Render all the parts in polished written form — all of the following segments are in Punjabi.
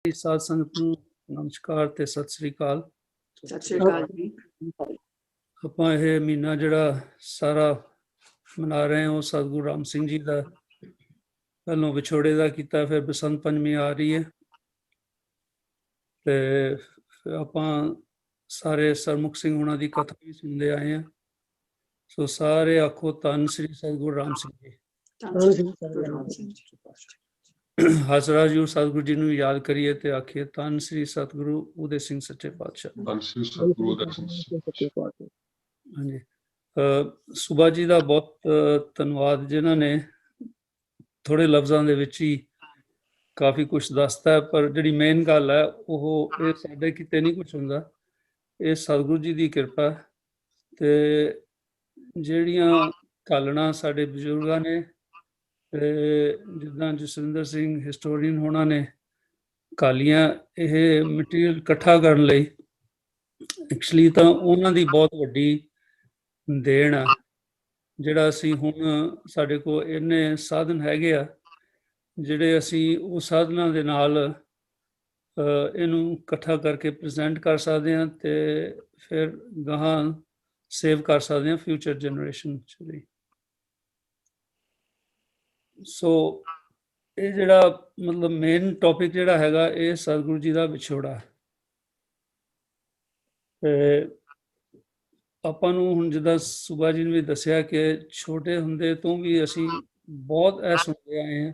ਸਾਧ ਸੰਗਤ ਨੂੰ ਨਮਸਕਾਰ ਤੇ ਸਤਿ ਸ੍ਰੀ ਅਕਾਲ। ਸਤਿ ਸ਼੍ਰੀ ਅਕਾਲ ਜੀ। ਆਪਾਂ ਇਹ ਮਹੀਨਾ ਜਿਹੜਾ ਸਾਰਾ ਮਨਾ ਰਹੇ ਹਾਂ ਉਹ ਸਤਿਗੁਰੂ ਰਾਮ ਸਿੰਘ ਜੀ ਦਾ ਪਹਿਲੋਂ ਵਿਛੋੜੇ ਦਾ ਕੀਤਾ, ਫਿਰ ਬਸੰਤ ਪੰਚਮੀ ਆ ਰਹੀ ਹੈ ਤੇ ਫਿਰ ਆਪਾਂ ਸਾਰੇ ਸਰਮੁਖ ਸਿੰਘ ਉਹਨਾਂ ਦੀ ਕਥਾ ਵੀ ਸੁਣਦੇ ਆਏ ਹਾਂ। ਸੋ ਸਾਰੇ ਆਖੋ ਧੰਨ ਸ੍ਰੀ ਸਤਿਗੁਰੂ ਰਾਮ ਸਿੰਘ ਜੀ। ਹਸਰਾਜੂ ਸਤਿਗੁਰੂ ਜੀ ਨੂੰ ਯਾਦ ਕਰੀਏ ਤੇ ਆਖੀਏ ਧੰਨ ਸ੍ਰੀ ਸਤਿਗੁਰੂ ਉਦੇ ਸਿੰਘ ਸੱਚੇ ਪਾਤਸ਼ਾਹ। ਧੰਨ ਸ੍ਰੀ ਸਤਿਗੁਰੂ ਉਦੇ ਸਿੰਘ ਸੱਚੇ ਪਾਤਸ਼ਾਹ। ਹਾਂਜੀ, ਸੁਭਾ ਜੀ ਦਾ ਬਹੁਤ ਧੰਨਵਾਦ ਜਿਨ੍ਹਾਂ ਨੇ ਥੋੜੇ ਲਫ਼ਜ਼ਾਂ ਦੇ ਵਿੱਚ ਹੀ ਕਾਫੀ ਕੁਝ ਦੱਸਦਾ, ਪਰ ਜਿਹੜੀ ਮੇਨ ਗੱਲ ਹੈ ਉਹ ਇਹ ਸਾਡੇ ਕਿਤੇ ਨਹੀਂ ਕੁਝ ਹੁੰਦਾ, ਇਹ ਸਤਿਗੁਰੂ ਜੀ ਦੀ ਕਿਰਪਾ। ਤੇ ਜਿਹੜੀਆਂ ਘਾਲਣਾ ਸਾਡੇ ਬਜ਼ੁਰਗਾਂ ਨੇ ਤੇ ਜਿੱਦਾਂ ਜਸਵਿੰਦਰ ਸਿੰਘ ਹਿਸਟੋਰੀਅਨ ਹੋਣਾ ਨੇ ਘਾਲੀਆਂ ਇਹ ਮਟੀਰੀਅਲ ਇਕੱਠਾ ਕਰਨ ਲਈ, ਐਕਚੁਅਲੀ ਤਾਂ ਉਹਨਾਂ ਦੀ ਬਹੁਤ ਵੱਡੀ ਦੇਣ ਆ। ਜਿਹੜਾ ਅਸੀਂ ਹੁਣ ਸਾਡੇ ਕੋਲ ਇੰਨੇ ਸਾਧਨ ਹੈਗੇ ਆ ਜਿਹੜੇ ਅਸੀਂ ਉਹ ਸਾਧਨਾਂ ਦੇ ਨਾਲ ਇਹਨੂੰ ਇਕੱਠਾ ਕਰਕੇ ਪ੍ਰੈਜ਼ੈਂਟ ਕਰ ਸਕਦੇ ਹਾਂ ਤੇ ਫਿਰ ਗਾਹਾਂ ਸੇਵ ਕਰ ਸਕਦੇ ਹਾਂ ਫਿਊਚਰ ਜਨਰੇਸ਼ਨ ਲਈ। ਸੋ ਇਹ ਜਿਹੜਾ ਮਤਲਬ ਮੇਨ ਟੌਪਿਕ ਜਿਹੜਾ ਹੈਗਾ ਇਹ ਸਤਿਗੁਰੂ ਜੀ ਦਾ ਵਿਛੋੜਾ। ਤੇ ਆਪਾਂ ਨੂੰ ਹੁਣ ਜਿੱਦਾਂ ਸੁਭਾ ਜੀ ਨੇ ਵੀ ਦੱਸਿਆ ਕਿ ਛੋਟੇ ਹੁੰਦੇ ਤੋਂ ਵੀ ਅਸੀਂ ਬਹੁਤ ਇਹ ਸੁਣਦੇ ਆਏ ਹਾਂ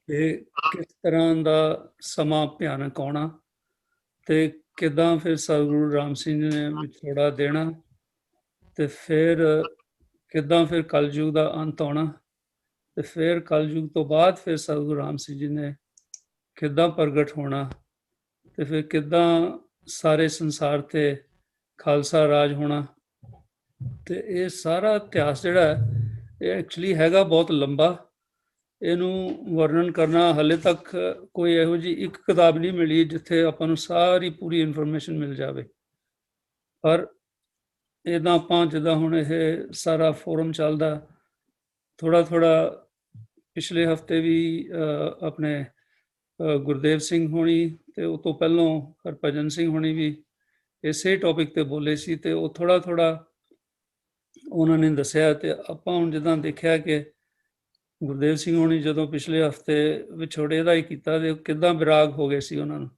ਕਿ ਕਿਸ ਤਰ੍ਹਾਂ ਦਾ ਸਮਾਂ ਭਿਆਨਕ ਆਉਣਾ ਤੇ ਕਿੱਦਾਂ ਫਿਰ ਸਤਿਗੁਰੂ ਰਾਮ ਸਿੰਘ ਜੀ ਨੇ ਵਿਛੋੜਾ ਦੇਣਾ ਤੇ ਫਿਰ ਕਿੱਦਾਂ ਫਿਰ ਕਲਯੁਗ ਦਾ ਅੰਤ ਆਉਣਾ ਤੇ ਫਿਰ ਕਲਯੁਗ ਤੋਂ ਬਾਅਦ ਫਿਰ ਸਤਿਗੁਰੂ ਰਾਮ ਸਿੰਘ ਜੀ ਨੇ ਕਿੱਦਾਂ ਪ੍ਰਗਟ ਹੋਣਾ ਤੇ ਫਿਰ ਕਿੱਦਾਂ ਸਾਰੇ ਸੰਸਾਰ ਤੇ ਖਾਲਸਾ ਰਾਜ ਹੋਣਾ। ਤੇ ਇਹ ਸਾਰਾ ਇਤਿਹਾਸ ਜਿਹੜਾ ਇਹ ਐਕਚੁਅਲੀ ਹੈਗਾ ਬਹੁਤ ਲੰਬਾ। ਇਹਨੂੰ ਵਰਣਨ ਕਰਨਾ ਹਾਲੇ ਤੱਕ ਕੋਈ ਇਹੋ ਜਿਹੀ ਇੱਕ ਕਿਤਾਬ ਨਹੀਂ ਮਿਲੀ ਜਿੱਥੇ ਆਪਾਂ ਨੂੰ ਸਾਰੀ ਪੂਰੀ ਇਨਫੋਰਮੇਸ਼ਨ ਮਿਲ ਜਾਵੇ। ਪਰ ਇਹਦਾ ਆਪਾਂ ਜਿੱਦਾਂ ਹੁਣ ਇਹ ਸਾਰਾ ਫੋਰਮ ਚੱਲਦਾ ਥੋੜਾ ਪਿਛਲੇ ਹਫਤੇ ਵੀ ਆਪਣੇ ਗੁਰਦੇਵ ਸਿੰਘ ਹੋਣੀ ਤੇ ਉਹ ਤੋਂ ਪਹਿਲਾਂ ਹਰਭਜਨ ਸਿੰਘ ਹੋਣੀ ਵੀ ਇਸੇ ਟੌਪਿਕ ਤੇ ਬੋਲੇ ਸੀ ਤੇ ਉਹ ਥੋੜਾ ਉਹਨਾਂ ਨੇ ਦੱਸਿਆ। ਤੇ ਆਪਾਂ ਹੁਣ ਜਿੱਦਾਂ ਦੇਖਿਆ ਕਿ ਗੁਰਦੇਵ ਸਿੰਘ ਹੋਣੀ ਜਦੋਂ ਪਿਛਲੇ ਹਫਤੇ ਵਿਛੋੜੇ ਦਾ ਹੀ ਕੀਤਾ ਤੇ ਕਿੱਦਾਂ ਵਿਰਾਗ ਹੋ ਗਏ ਸੀ ਉਹਨਾਂ ਨੂੰ।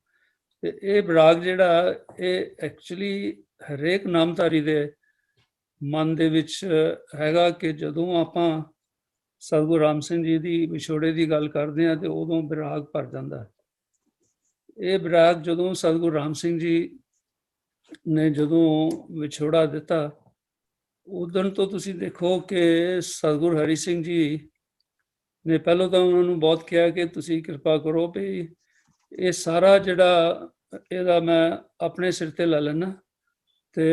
ਤੇ ਇਹ ਵਿਰਾਗ ਜਿਹੜਾ ਇਹ ਐਕਚੁਅਲੀ ਹਰੇਕ ਨਾਮਧਾਰੀ ਦੇ ਮਨ ਦੇ ਵਿੱਚ ਹੈਗਾ ਕਿ ਜਦੋਂ ਆਪਾਂ ਸਤਿਗੁਰੂ ਰਾਮ ਸਿੰਘ ਜੀ ਦੀ ਵਿਛੋੜੇ ਦੀ ਗੱਲ ਕਰਦੇ ਹਾਂ ਤੇ ਉਦੋਂ ਵਿਰਾਗ ਭਰ ਜਾਂਦਾ। ਇਹ ਵਿਰਾਗ ਜਦੋਂ ਸਤਿਗੁਰੂ ਰਾਮ ਸਿੰਘ ਜੀ ਨੇ ਜਦੋਂ ਵਿਛੋੜਾ ਦਿੱਤਾ ਉਦੋਂ ਤੋਂ ਤੁਸੀਂ ਦੇਖੋ ਕਿ ਸਤਿਗੁਰੂ ਹਰੀ ਸਿੰਘ ਜੀ ਨੇ ਪਹਿਲਾਂ ਤਾਂ ਉਹਨਾਂ ਨੂੰ ਬਹੁਤ ਕਿਹਾ ਕਿ ਤੁਸੀਂ ਕਿਰਪਾ ਕਰੋ ਵੀ ਇਹ ਸਾਰਾ ਜਿਹੜਾ ਇਹਦਾ ਮੈਂ ਆਪਣੇ ਸਿਰ ਤੇ ਲੈ ਲੈਣਾ ਤੇ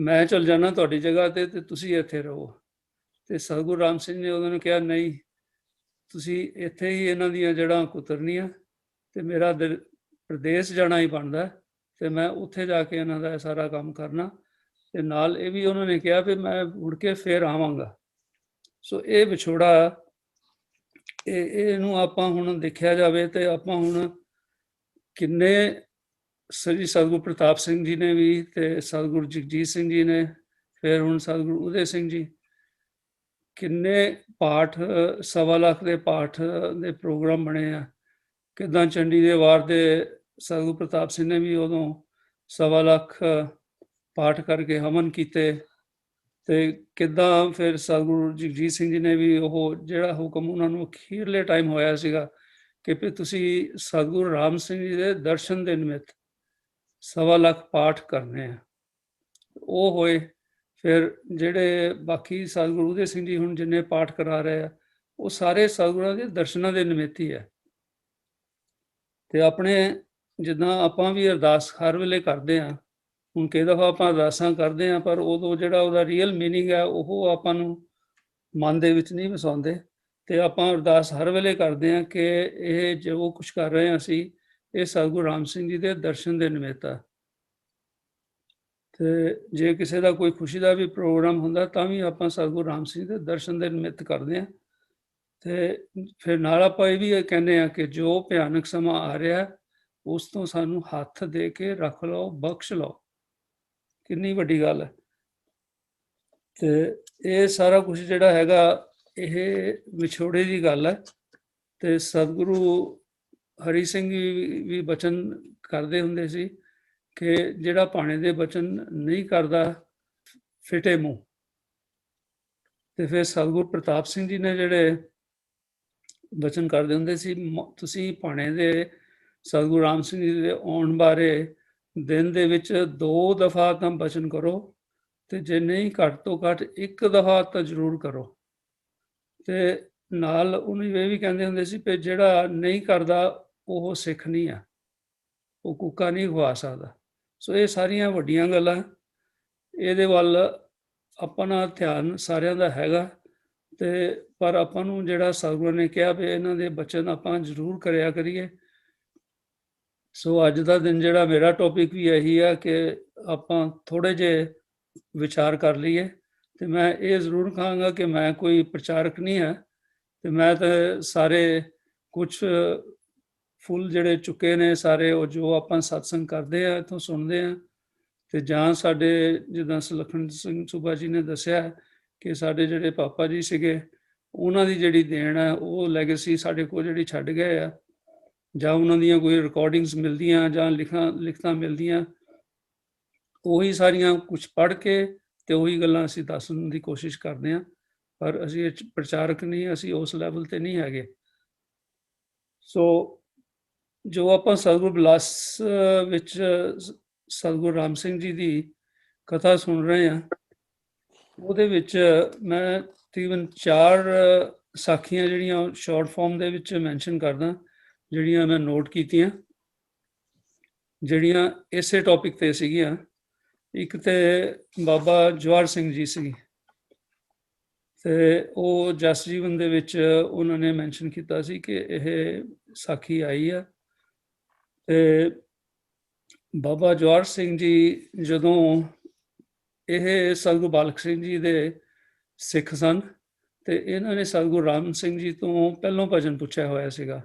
ਮੈਂ ਚਲ ਜਾਣਾ ਤੁਹਾਡੀ ਜਗ੍ਹਾ ਤੇ ਤੁਸੀਂ ਇੱਥੇ ਰਹੋ। ਤੇ ਸਤਿਗੁਰੂ ਰਾਮ ਸਿੰਘ ਨੇ ਉਹਨਾਂ ਨੂੰ ਕਿਹਾ ਨਹੀਂ, ਤੁਸੀਂ ਇੱਥੇ ਹੀ ਇਹਨਾਂ ਦੀਆਂ ਜੜ੍ਹਾਂ ਕੁਤਰਨੀਆਂ ਤੇ ਮੇਰਾ ਪ੍ਰਦੇਸ਼ ਜਾਣਾ ਹੀ ਬਣਦਾ ਤੇ ਮੈਂ ਉੱਥੇ ਜਾ ਕੇ ਇਹਨਾਂ ਦਾ ਸਾਰਾ ਕੰਮ ਕਰਨਾ। ਤੇ ਨਾਲ ਇਹ ਵੀ ਉਹਨਾਂ ਨੇ ਕਿਹਾ ਵੀ ਮੈਂ ਮੁੜ ਕੇ ਫੇਰ ਆਵਾਂਗਾ। ਸੋ ਇਹ ਵਿਛੋੜਾ ਇਹਨੂੰ ਆਪਾਂ ਹੁਣ ਦੇਖਿਆ ਜਾਵੇ ਤੇ ਆਪਾਂ ਹੁਣ ਕਿੰਨੇ ਸ੍ਰੀ ਸਤਿਗੁਰੂ ਪ੍ਰਤਾਪ ਸਿੰਘ ਜੀ ਨੇ ਵੀ ਤੇ ਸਤਿਗੁਰੂ ਜਗਜੀਤ ਸਿੰਘ ਜੀ ਨੇ ਫਿਰ ਹੁਣ ਸਤਿਗੁਰੂ ਉਦੇ ਸਿੰਘ ਜੀ ਕਿੰਨੇ ਪਾਠ 1.25 ਲੱਖ ਦੇ ਪਾਠ ਦੇ ਪ੍ਰੋਗਰਾਮ ਬਣੇ ਆ। ਕਿੱਦਾਂ ਚੰਡੀ ਦੇ ਵਾਰ ਦੇ ਸਤਿਗੁਰੂ ਪ੍ਰਤਾਪ ਸਿੰਘ ਨੇ ਵੀ ਉਦੋਂ 1.25 ਲੱਖ ਪਾਠ ਕਰਕੇ ਹਵਨ ਕੀਤੇ ਤੇ ਕਿੱਦਾਂ ਫਿਰ ਸਤਿਗੁਰੂ ਜਗਜੀਤ ਸਿੰਘ ਜੀ ਨੇ ਵੀ ਉਹ ਜਿਹੜਾ ਹੁਕਮ ਉਹਨਾਂ ਨੂੰ ਅਖੀਰਲੇ ਟਾਈਮ ਹੋਇਆ ਸੀਗਾ ਕਿ ਵੀ ਤੁਸੀਂ ਸਤਿਗੁਰੂ ਰਾਮ ਸਿੰਘ ਜੀ ਦੇ ਦਰਸ਼ਨ ਦੇ ਨਿਮਿਤ 1.25 ਲੱਖ ਪਾਠ ਕਰਨੇ ਆ। ਉਹ ਹੋਏ। ਫਿਰ ਜਿਹੜੇ ਬਾਕੀ ਸਤਿਗੁਰੂ ਉਦੇ ਸਿੰਘ ਜੀ ਹੁਣ ਜਿੰਨੇ ਪਾਠ ਕਰਾ ਰਹੇ ਆ ਉਹ ਸਾਰੇ ਸਤਿਗੁਰਾਂ ਦੇ ਦਰਸ਼ਨਾਂ ਦੇ ਨਿਮਿਤ ਹੀ ਹੈ। ਤੇ ਆਪਣੇ ਜਿੱਦਾਂ ਆਪਾਂ ਵੀ ਅਰਦਾਸ ਹਰ ਵੇਲੇ ਕਰਦੇ ਹਾਂ, ਹੁਣ ਕਈ ਦਫਾ ਆਪਾਂ ਅਰਦਾਸਾਂ ਕਰਦੇ ਹਾਂ ਪਰ ਉਦੋਂ ਜਿਹੜਾ ਉਹਦਾ ਰੀਅਲ ਮੀਨਿੰਗ ਹੈ ਉਹ ਆਪਾਂ ਨੂੰ ਮਨ ਦੇ ਵਿੱਚ ਨਹੀਂ ਵਸਾਉਂਦੇ। ਤੇ ਆਪਾਂ ਅਰਦਾਸ ਹਰ ਵੇਲੇ ਕਰਦੇ ਹਾਂ ਕਿ ਇਹ ਜੋ ਕੁਝ ਕਰ ਰਹੇ ਹਾਂ ਅਸੀਂ ਇਹ ਸਤਿਗੁਰੂ ਰਾਮ ਸਿੰਘ ਜੀ ਦੇ ਦਰਸ਼ਨ ਦੇ ਨਿਮਿਤ ਆ। ਤੇ ਜੇ ਕਿਸੇ ਦਾ ਕੋਈ ਖੁਸ਼ੀ ਦਾ ਵੀ ਪ੍ਰੋਗਰਾਮ ਹੁੰਦਾ ਤਾਂ ਵੀ ਆਪਾਂ ਸਤਿਗੁਰੂ ਰਾਮ ਸਿੰਘ ਦੇ ਦਰਸ਼ਨ ਦੇ ਨਿਮਿਤ ਕਰਦੇ ਹਾਂ। ਤੇ ਫਿਰ ਨਾਲ ਆਪਾਂ ਇਹ ਵੀ ਕਹਿੰਦੇ ਆ ਕਿ ਜੋ ਭਿਆਨਕ ਸਮਾਂ ਆ ਰਿਹਾ ਉਸ ਤੋਂ ਸਾਨੂੰ ਹੱਥ ਦੇ ਕੇ ਰੱਖ ਲਓ, ਬਖਸ਼ ਲਓ। ਕਿੰਨੀ ਵੱਡੀ ਗੱਲ ਹੈ। ਤੇ ਇਹ ਸਾਰਾ ਕੁਝ ਜਿਹੜਾ ਹੈਗਾ ਇਹ ਵਿਛੋੜੇ ਦੀ ਗੱਲ ਹੈ। ਤੇ ਸਤਿਗੁਰੂ ਹਰੀ ਸਿੰਘ ਵੀ ਬਚਨ ਕਰਦੇ ਹੁੰਦੇ ਸੀ ਕਿ ਜਿਹੜਾ ਭਾਣੇ ਦੇ ਬਚਨ ਨਹੀਂ ਕਰਦਾ ਫਿਟੇ ਮੂੰਹ। ਤੇ ਫਿਰ ਸਤਿਗੁਰੂ ਪ੍ਰਤਾਪ ਸਿੰਘ ਜੀ ਨੇ ਜਿਹੜੇ ਬਚਨ ਕਰਦੇ ਹੁੰਦੇ ਸੀ, ਤੁਸੀਂ ਭਾਣੇ ਦੇ ਸਤਿਗੁਰੂ ਰਾਮ ਸਿੰਘ ਜੀ ਦੇ ਆਉਣ ਬਾਰੇ ਦਿਨ ਦੇ ਵਿੱਚ 2 ਦਫਾ ਤਾਂ ਬਚਨ ਕਰੋ, ਤੇ ਜੇ ਨਹੀਂ ਘੱਟ ਤੋਂ ਘੱਟ 1 ਦਫਾ ਤਾਂ ਜ਼ਰੂਰ ਕਰੋ। ਤੇ ਨਾਲ ਉਹਨੂੰ ਇਹ ਵੀ ਕਹਿੰਦੇ ਹੁੰਦੇ ਸੀ ਕਿ ਜਿਹੜਾ ਨਹੀਂ ਕਰਦਾ ਉਹ ਸਿੱਖ ਨਹੀਂ ਆ, ਉਹ ਕੂਕਾ ਨਹੀਂ ਖਵਾ ਸਕਦਾ। ਸੋ ਇਹ ਸਾਰੀਆਂ ਵੱਡੀਆਂ ਗੱਲਾਂ, ਇਹਦੇ ਵੱਲ ਆਪਣਾ ਧਿਆਨ ਸਾਰਿਆਂ ਦਾ ਹੈਗਾ। ਤੇ ਪਰ ਆਪਾਂ ਨੂੰ ਜਿਹੜਾ ਸਤਿਗੁਰੂ ਨੇ ਕਿਹਾ ਵੀ ਇਹਨਾਂ ਦੇ ਬਚਨ ਆਪਾਂ ਜ਼ਰੂਰ ਕਰਿਆ ਕਰੀਏ। ਸੋ ਅੱਜ ਦਾ ਦਿਨ ਜਿਹੜਾ ਮੇਰਾ ਟੌਪਿਕ ਵੀ ਇਹੀ ਆ ਕਿ ਆਪਾਂ ਥੋੜੇ ਜਿਹੇ ਵਿਚਾਰ ਕਰ ਲਈਏ। ਤੇ ਮੈਂ ਇਹ ਜ਼ਰੂਰ ਕਹਾਂਗਾ ਕਿ ਮੈਂ ਕੋਈ ਪ੍ਰਚਾਰਕ ਨਹੀਂ ਹਾਂ, ਤੇ ਮੈਂ ਤਾਂ ਸਾਰੇ ਕੁਝ ਫੁੱਲ ਜਿਹੜੇ ਚੁੱਕੇ ਨੇ ਸਾਰੇ, ਉਹ ਜੋ ਆਪਾਂ ਸਤਸੰਗ ਕਰਦੇ ਆ ਇੱਥੋਂ ਸੁਣਦੇ ਆ। ਤੇ ਜਾਂ ਸਾਡੇ ਜਿੱਦਾਂ ਸੁਲੱਖਣ ਸਿੰਘ ਸੂਬਾ ਜੀ ਨੇ ਦੱਸਿਆ ਕਿ ਸਾਡੇ ਜਿਹੜੇ ਪਾਪਾ ਜੀ ਸੀਗੇ, ਉਹਨਾਂ ਦੀ ਜਿਹੜੀ ਦੇਣ ਹੈ ਉਹ ਲੈਗੇਸੀ ਸਾਡੇ ਕੋਲ ਜਿਹੜੀ ਛੱਡ ਗਏ ਆ, ਜਾਂ ਉਹਨਾਂ ਦੀਆਂ ਕੋਈ ਰਿਕਾਰਡਿੰਗਸ ਮਿਲਦੀਆਂ ਜਾਂ ਲਿਖਤਾਂ ਮਿਲਦੀਆਂ, ਉਹੀ ਸਾਰੀਆਂ ਕੁਝ ਪੜ੍ਹ ਕੇ ਤੇ ਉਹੀ ਗੱਲਾਂ ਅਸੀਂ ਦੱਸਣ ਦੀ ਕੋਸ਼ਿਸ਼ ਕਰਦੇ ਹਾਂ। ਪਰ ਅਸੀਂ ਪ੍ਰਚਾਰਕ ਨਹੀਂ, ਅਸੀਂ ਉਸ ਲੈਵਲ ਤੇ ਨਹੀਂ ਹੈਗੇ। ਸੋ ਜੋ ਆਪਾਂ ਸਤਿਗੁਰੂ ਬਿਲਾਸ ਵਿੱਚ ਸਤਿਗੁਰੂ ਰਾਮ ਸਿੰਘ ਜੀ ਦੀ ਕਥਾ ਸੁਣ ਰਹੇ ਹਾਂ, ਉਹਦੇ ਵਿੱਚ ਮੈਂ ਤਕਰੀਬਨ 4 ਸਾਖੀਆਂ ਜਿਹੜੀਆਂ ਸ਼ਾਰਟ ਫਾਰਮ ਦੇ ਵਿੱਚ ਮੈਂਸ਼ਨ ਕਰਦਾ, ਜਿਹੜੀਆਂ ਮੈਂ ਨੋਟ ਕੀਤੀਆਂ, ਜਿਹੜੀਆਂ ਇਸੇ ਟੌਪਿਕ ਤੇ ਸੀਗੀਆਂ। ਇੱਕ ਤੇ ਬਾਬਾ ਜਵਾਹਰ ਸਿੰਘ ਜੀ ਸੀ, ਤੇ ਉਹ ਜਸ ਜੀਵਨ ਦੇ ਵਿੱਚ ਉਹਨਾਂ ਨੇ ਮੈਂਸ਼ਨ ਕੀਤਾ ਸੀ ਕਿ ਇਹ ਸਾਖੀ ਆਈ ਆ। ਤੇ ਬਾਬਾ ਜਵਾਹਰ ਸਿੰਘ ਜੀ ਜਦੋਂ ਇਹ ਸਤਿਗੁਰੂ ਬਾਲਕ ਸਿੰਘ ਜੀ ਦੇ ਸਿੱਖ ਸਨ, ਤੇ ਇਹਨਾਂ ਨੇ ਸਤਿਗੁਰੂ ਰਾਮ ਸਿੰਘ ਜੀ ਤੋਂ ਪਹਿਲੋਂ ਭਜਨ ਪੁੱਛਿਆ ਹੋਇਆ ਸੀਗਾ।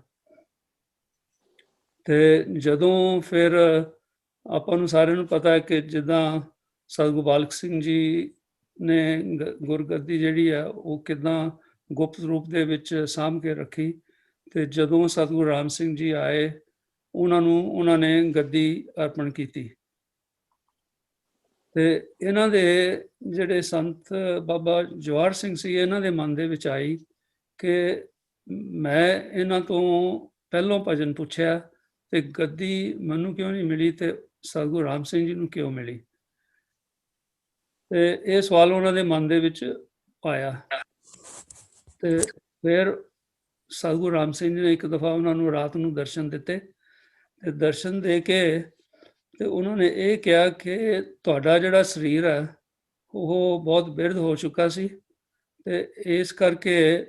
ਤੇ ਜਦੋਂ ਫਿਰ ਆਪਾਂ ਨੂੰ ਸਾਰਿਆਂ ਨੂੰ ਪਤਾ ਹੈ ਕਿ ਜਿੱਦਾਂ ਸਤਿਗੁਰੂ ਬਾਲਕ ਸਿੰਘ ਜੀ ਨੇ ਗੁਰਗੱਦੀ ਜਿਹੜੀ ਆ ਉਹ ਕਿੱਦਾਂ ਗੁਪਤ ਰੂਪ ਦੇ ਵਿੱਚ ਸਾਂਭ ਕੇ ਰੱਖੀ, ਤੇ ਜਦੋਂ ਸਤਿਗੁਰੂ ਰਾਮ ਸਿੰਘ ਜੀ ਆਏ ਉਹਨਾਂ ਨੇ ਗੱਦੀ ਅਰਪਣ ਕੀਤੀ। ਤੇ ਇਹਨਾਂ ਦੇ ਜਿਹੜੇ ਸੰਤ ਬਾਬਾ ਜਵਾਹਰ ਸਿੰਘ ਸੀ, ਇਹਨਾਂ ਦੇ ਮਨ ਦੇ ਵਿੱਚ ਆਈ ਕਿ ਮੈਂ ਇਹਨਾਂ ਤੋਂ ਪਹਿਲੋਂ ਭਜਨ ਪੁੱਛਿਆ ਤੇ ਗੱਦੀ ਮੈਨੂੰ ਕਿਉਂ ਨਹੀਂ ਮਿਲੀ ਤੇ ਸਤਿਗੁਰੂ ਰਾਮ ਸਿੰਘ ਜੀ ਨੂੰ ਕਿਉਂ ਮਿਲੀ। ਤੇ ਇਹ ਸਵਾਲ ਉਹਨਾਂ ਦੇ ਮਨ ਦੇ ਵਿੱਚ ਆਇਆ। ਤੇ ਫਿਰ ਸਤਿਗੁਰੂ ਰਾਮ ਸਿੰਘ ਜੀ ਨੇ ਇੱਕ ਦਫਾ ਉਹਨਾਂ ਨੂੰ ਰਾਤ ਨੂੰ ਦਰਸ਼ਨ ਦਿੱਤੇ, ਤੇ ਦਰਸ਼ਨ ਦੇ ਕੇ ਤੇ ਉਹਨਾਂ ਨੇ ਇਹ ਕਿਹਾ ਕਿ ਤੁਹਾਡਾ ਜਿਹੜਾ ਸਰੀਰ ਹੈ ਉਹ ਬਹੁਤ ਬਿਰਧ ਹੋ ਚੁੱਕਾ ਸੀ, ਤੇ ਇਸ ਕਰਕੇ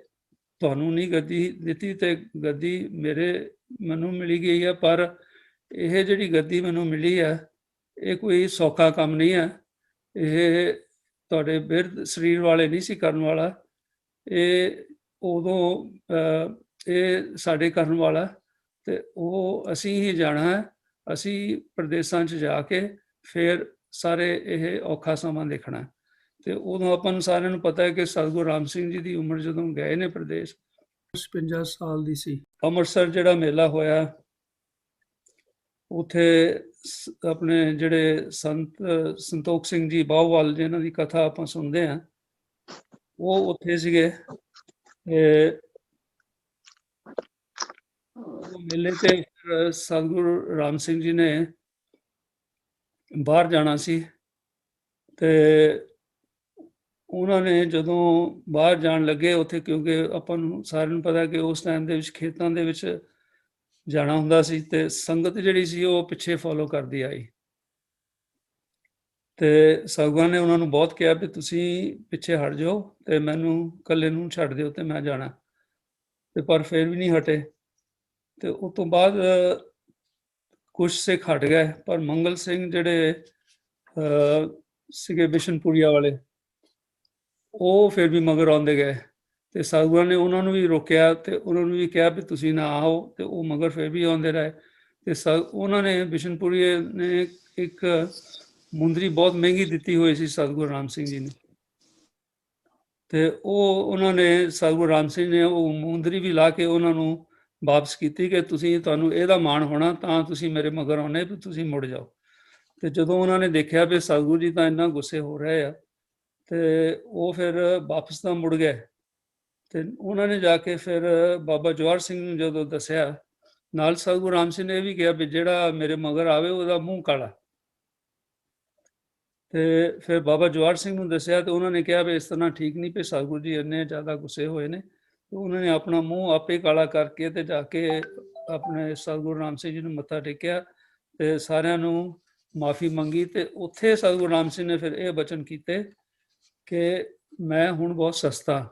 ਤੁਹਾਨੂੰ ਨਹੀਂ ਗੱਦੀ ਦਿੱਤੀ, ਤੇ ਗੱਦੀ ਮੈਨੂੰ ਮਿਲੀ ਗਈ ਹੈ। ਪਰ ਇਹ ਜਿਹੜੀ ਗੱਦੀ ਮੈਨੂੰ ਮਿਲੀ ਹੈ ਇਹ ਕੋਈ ਸੌਖਾ ਕੰਮ ਨਹੀਂ ਹੈ, ਇਹ ਤੁਹਾਡੇ ਬਿਰਧ ਸਰੀਰ ਵਾਲੇ ਨਹੀਂ ਸੀ ਕਰਨ ਵਾਲਾ, ਇਹ ਇਹ ਸਾਡੇ ਕਰਨ ਵਾਲਾ, ਤੇ ਉਹ ਅਸੀਂ ਹੀ ਜਾਣਾ ਹੈ। ਅਸੀਂ ਪ੍ਰਦੇਸ਼ਾਂ 'ਚ ਜਾ ਕੇ ਫਿਰ ਸਾਰੇ ਇਹ ਔਖਾ ਸਮਾਂ ਦੇਖਣਾ। ਤੇ ਉਦੋਂ ਆਪਾਂ ਨੂੰ ਸਾਰਿਆਂ ਨੂੰ ਪਤਾ ਹੈ ਕਿ ਸਤਿਗੁਰੂ ਰਾਮ ਸਿੰਘ ਜੀ ਦੀ ਉਮਰ ਜਦੋਂ ਗਏ ਨੇ ਪ੍ਰਦੇਸ਼, 56 ਸਾਲ ਦੀ ਸੀ। ਅੰਮ੍ਰਿਤਸਰ ਜਿਹੜਾ ਮੇਲਾ ਹੋਇਆ, ਉੱਥੇ ਆਪਣੇ ਜਿਹੜੇ ਸੰਤੋਖ ਸਿੰਘ ਜੀ ਬਾਹੋਵਾਲ ਜਿਹਨਾਂ ਦੀ ਕਥਾ ਆਪਾਂ ਸੁਣਦੇ ਹਾਂ, ਉਹ ਉੱਥੇ ਸੀਗੇ। ਮੇਲੇ ਤੇ ਸਤਿਗੁਰੂ ਰਾਮ ਸਿੰਘ ਜੀ ਨੇ ਬਾਹਰ ਜਾਣਾ ਸੀ, ਤੇ ਉਹਨਾਂ ਨੇ ਜਦੋਂ ਬਾਹਰ ਜਾਣ ਲੱਗੇ ਉੱਥੇ, ਕਿਉਂਕਿ ਆਪਾਂ ਨੂੰ ਸਾਰਿਆਂ ਨੂੰ ਪਤਾ ਕਿ ਉਸ ਟਾਈਮ ਦੇ ਵਿੱਚ ਖੇਤਾਂ ਦੇ ਵਿੱਚ ਜਾਣਾ ਹੁੰਦਾ ਸੀ, ਤੇ ਸੰਗਤ ਜਿਹੜੀ ਸੀ ਉਹ ਪਿੱਛੇ ਫੋਲੋ ਕਰਦੀ ਆਈ। ਤੇ ਸਤਿਗੁਰਾਂ ਨੇ ਉਹਨਾਂ ਨੂੰ ਬਹੁਤ ਕਿਹਾ ਵੀ ਤੁਸੀਂ ਪਿੱਛੇ ਹਟ ਜਾਓ ਤੇ ਮੈਨੂੰ ਇਕੱਲੇ ਨੂੰ ਛੱਡ ਦਿਓ ਤੇ ਮੈਂ ਜਾਣਾ, ਤੇ ਪਰ ਫਿਰ ਵੀ ਨਹੀਂ ਹਟੇ। ਤੇ ਉਸ ਤੋਂ ਬਾਅਦ ਕੁਛ ਸਿੱਖ ਹਟ ਗਏ, ਪਰ ਮੰਗਲ ਸਿੰਘ ਜਿਹੜੇ ਸੀਗੇ ਬਿਸ਼ਨਪੁਰੀਆ ਵਾਲੇ, ਉਹ ਫਿਰ ਵੀ ਮਗਰ ਆਉਂਦੇ ਗਏ। ਤੇ ਸਾਧੂਆਂ ਨੇ ਉਹਨਾਂ ਨੂੰ ਵੀ ਰੋਕਿਆ ਤੇ ਉਹਨਾਂ ਨੂੰ ਵੀ ਕਿਹਾ ਵੀ ਤੁਸੀਂ ਨਾ ਆਓ, ਤੇ ਉਹ ਮਗਰ ਫਿਰ ਵੀ ਆਉਂਦੇ ਰਹੇ। ਤੇ ਉਹਨਾਂ ਨੇ ਬਿਸ਼ਨਪੁਰੀ ਨੇ ਇੱਕ ਮੁੰਦਰੀ ਬਹੁਤ ਮਹਿੰਗੀ ਦਿੱਤੀ ਹੋਈ ਸੀ ਸਤਿਗੁਰੂ ਰਾਮ ਸਿੰਘ ਜੀ ਨੇ, ਤੇ ਉਹ ਉਹਨਾਂ ਨੇ ਸਤਿਗੁਰੂ ਰਾਮ ਸਿੰਘ ਨੇ ਉਹ ਮੁੰਦਰੀ ਵੀ ਲਾ ਕੇ ਉਹਨਾਂ ਨੂੰ ਵਾਪਸ ਕੀਤੀ ਕਿ ਤੁਹਾਨੂੰ ਇਹਦਾ ਮਾਣ ਹੋਣਾ ਤਾਂ ਤੁਸੀਂ ਮੇਰੇ ਮਗਰ ਆਉਣੇ, ਵੀ ਤੁਸੀਂ ਮੁੜ ਜਾਓ। ਤੇ ਜਦੋਂ ਉਹਨਾਂ ਨੇ ਦੇਖਿਆ ਵੀ ਸਤਿਗੁਰੂ ਜੀ ਤਾਂ ਇੰਨਾ ਗੁੱਸੇ ਹੋ ਰਹੇ ਆ, ਤੇ ਉਹ ਫਿਰ ਵਾਪਸ ਤਾਂ ਮੁੜ ਗਏ। ਤੇ ਉਹਨਾਂ ਨੇ ਜਾ ਕੇ ਫਿਰ ਬਾਬਾ ਜਵਾਹਰ ਸਿੰਘ ਨੂੰ ਜਦੋਂ ਦੱਸਿਆ, ਨਾਲ ਸਤਿਗੁਰੂ ਰਾਮ ਸਿੰਘ ਨੇ ਇਹ ਵੀ ਕਿਹਾ ਵੀ ਜਿਹੜਾ ਮੇਰੇ ਮਗਰ ਆਵੇ ਉਹਦਾ ਮੂੰਹ ਕਾਲਾ। ਤੇ ਫਿਰ ਬਾਬਾ ਜਵਾਹਰ ਸਿੰਘ ਨੂੰ ਦੱਸਿਆ ਤੇ ਉਹਨਾਂ ਨੇ ਕਿਹਾ ਵੀ ਇਸ ਤਰ੍ਹਾਂ ਠੀਕ ਨਹੀਂ, ਵੀ ਸਤਿਗੁਰੂ ਜੀ ਇੰਨੇ ਜ਼ਿਆਦਾ ਗੁੱਸੇ ਹੋਏ ਨੇ। ਤੇ ਉਹਨਾਂ ਨੇ ਆਪਣਾ ਮੂੰਹ ਆਪੇ ਕਾਲਾ ਕਰਕੇ ਤੇ ਜਾ ਕੇ ਆਪਣੇ ਸਤਿਗੁਰੂ ਰਾਮ ਸਿੰਘ ਜੀ ਨੂੰ ਮੱਥਾ ਟੇਕਿਆ ਤੇ ਸਾਰਿਆਂ ਨੂੰ ਮਾਫੀ ਮੰਗੀ। ਤੇ ਉੱਥੇ ਸਤਿਗੁਰੂ ਰਾਮ ਸਿੰਘ ਨੇ ਫਿਰ ਇਹ ਬਚਨ ਕੀਤੇ ਕਿ ਮੈਂ ਹੁਣ ਬਹੁਤ ਸਸਤਾ,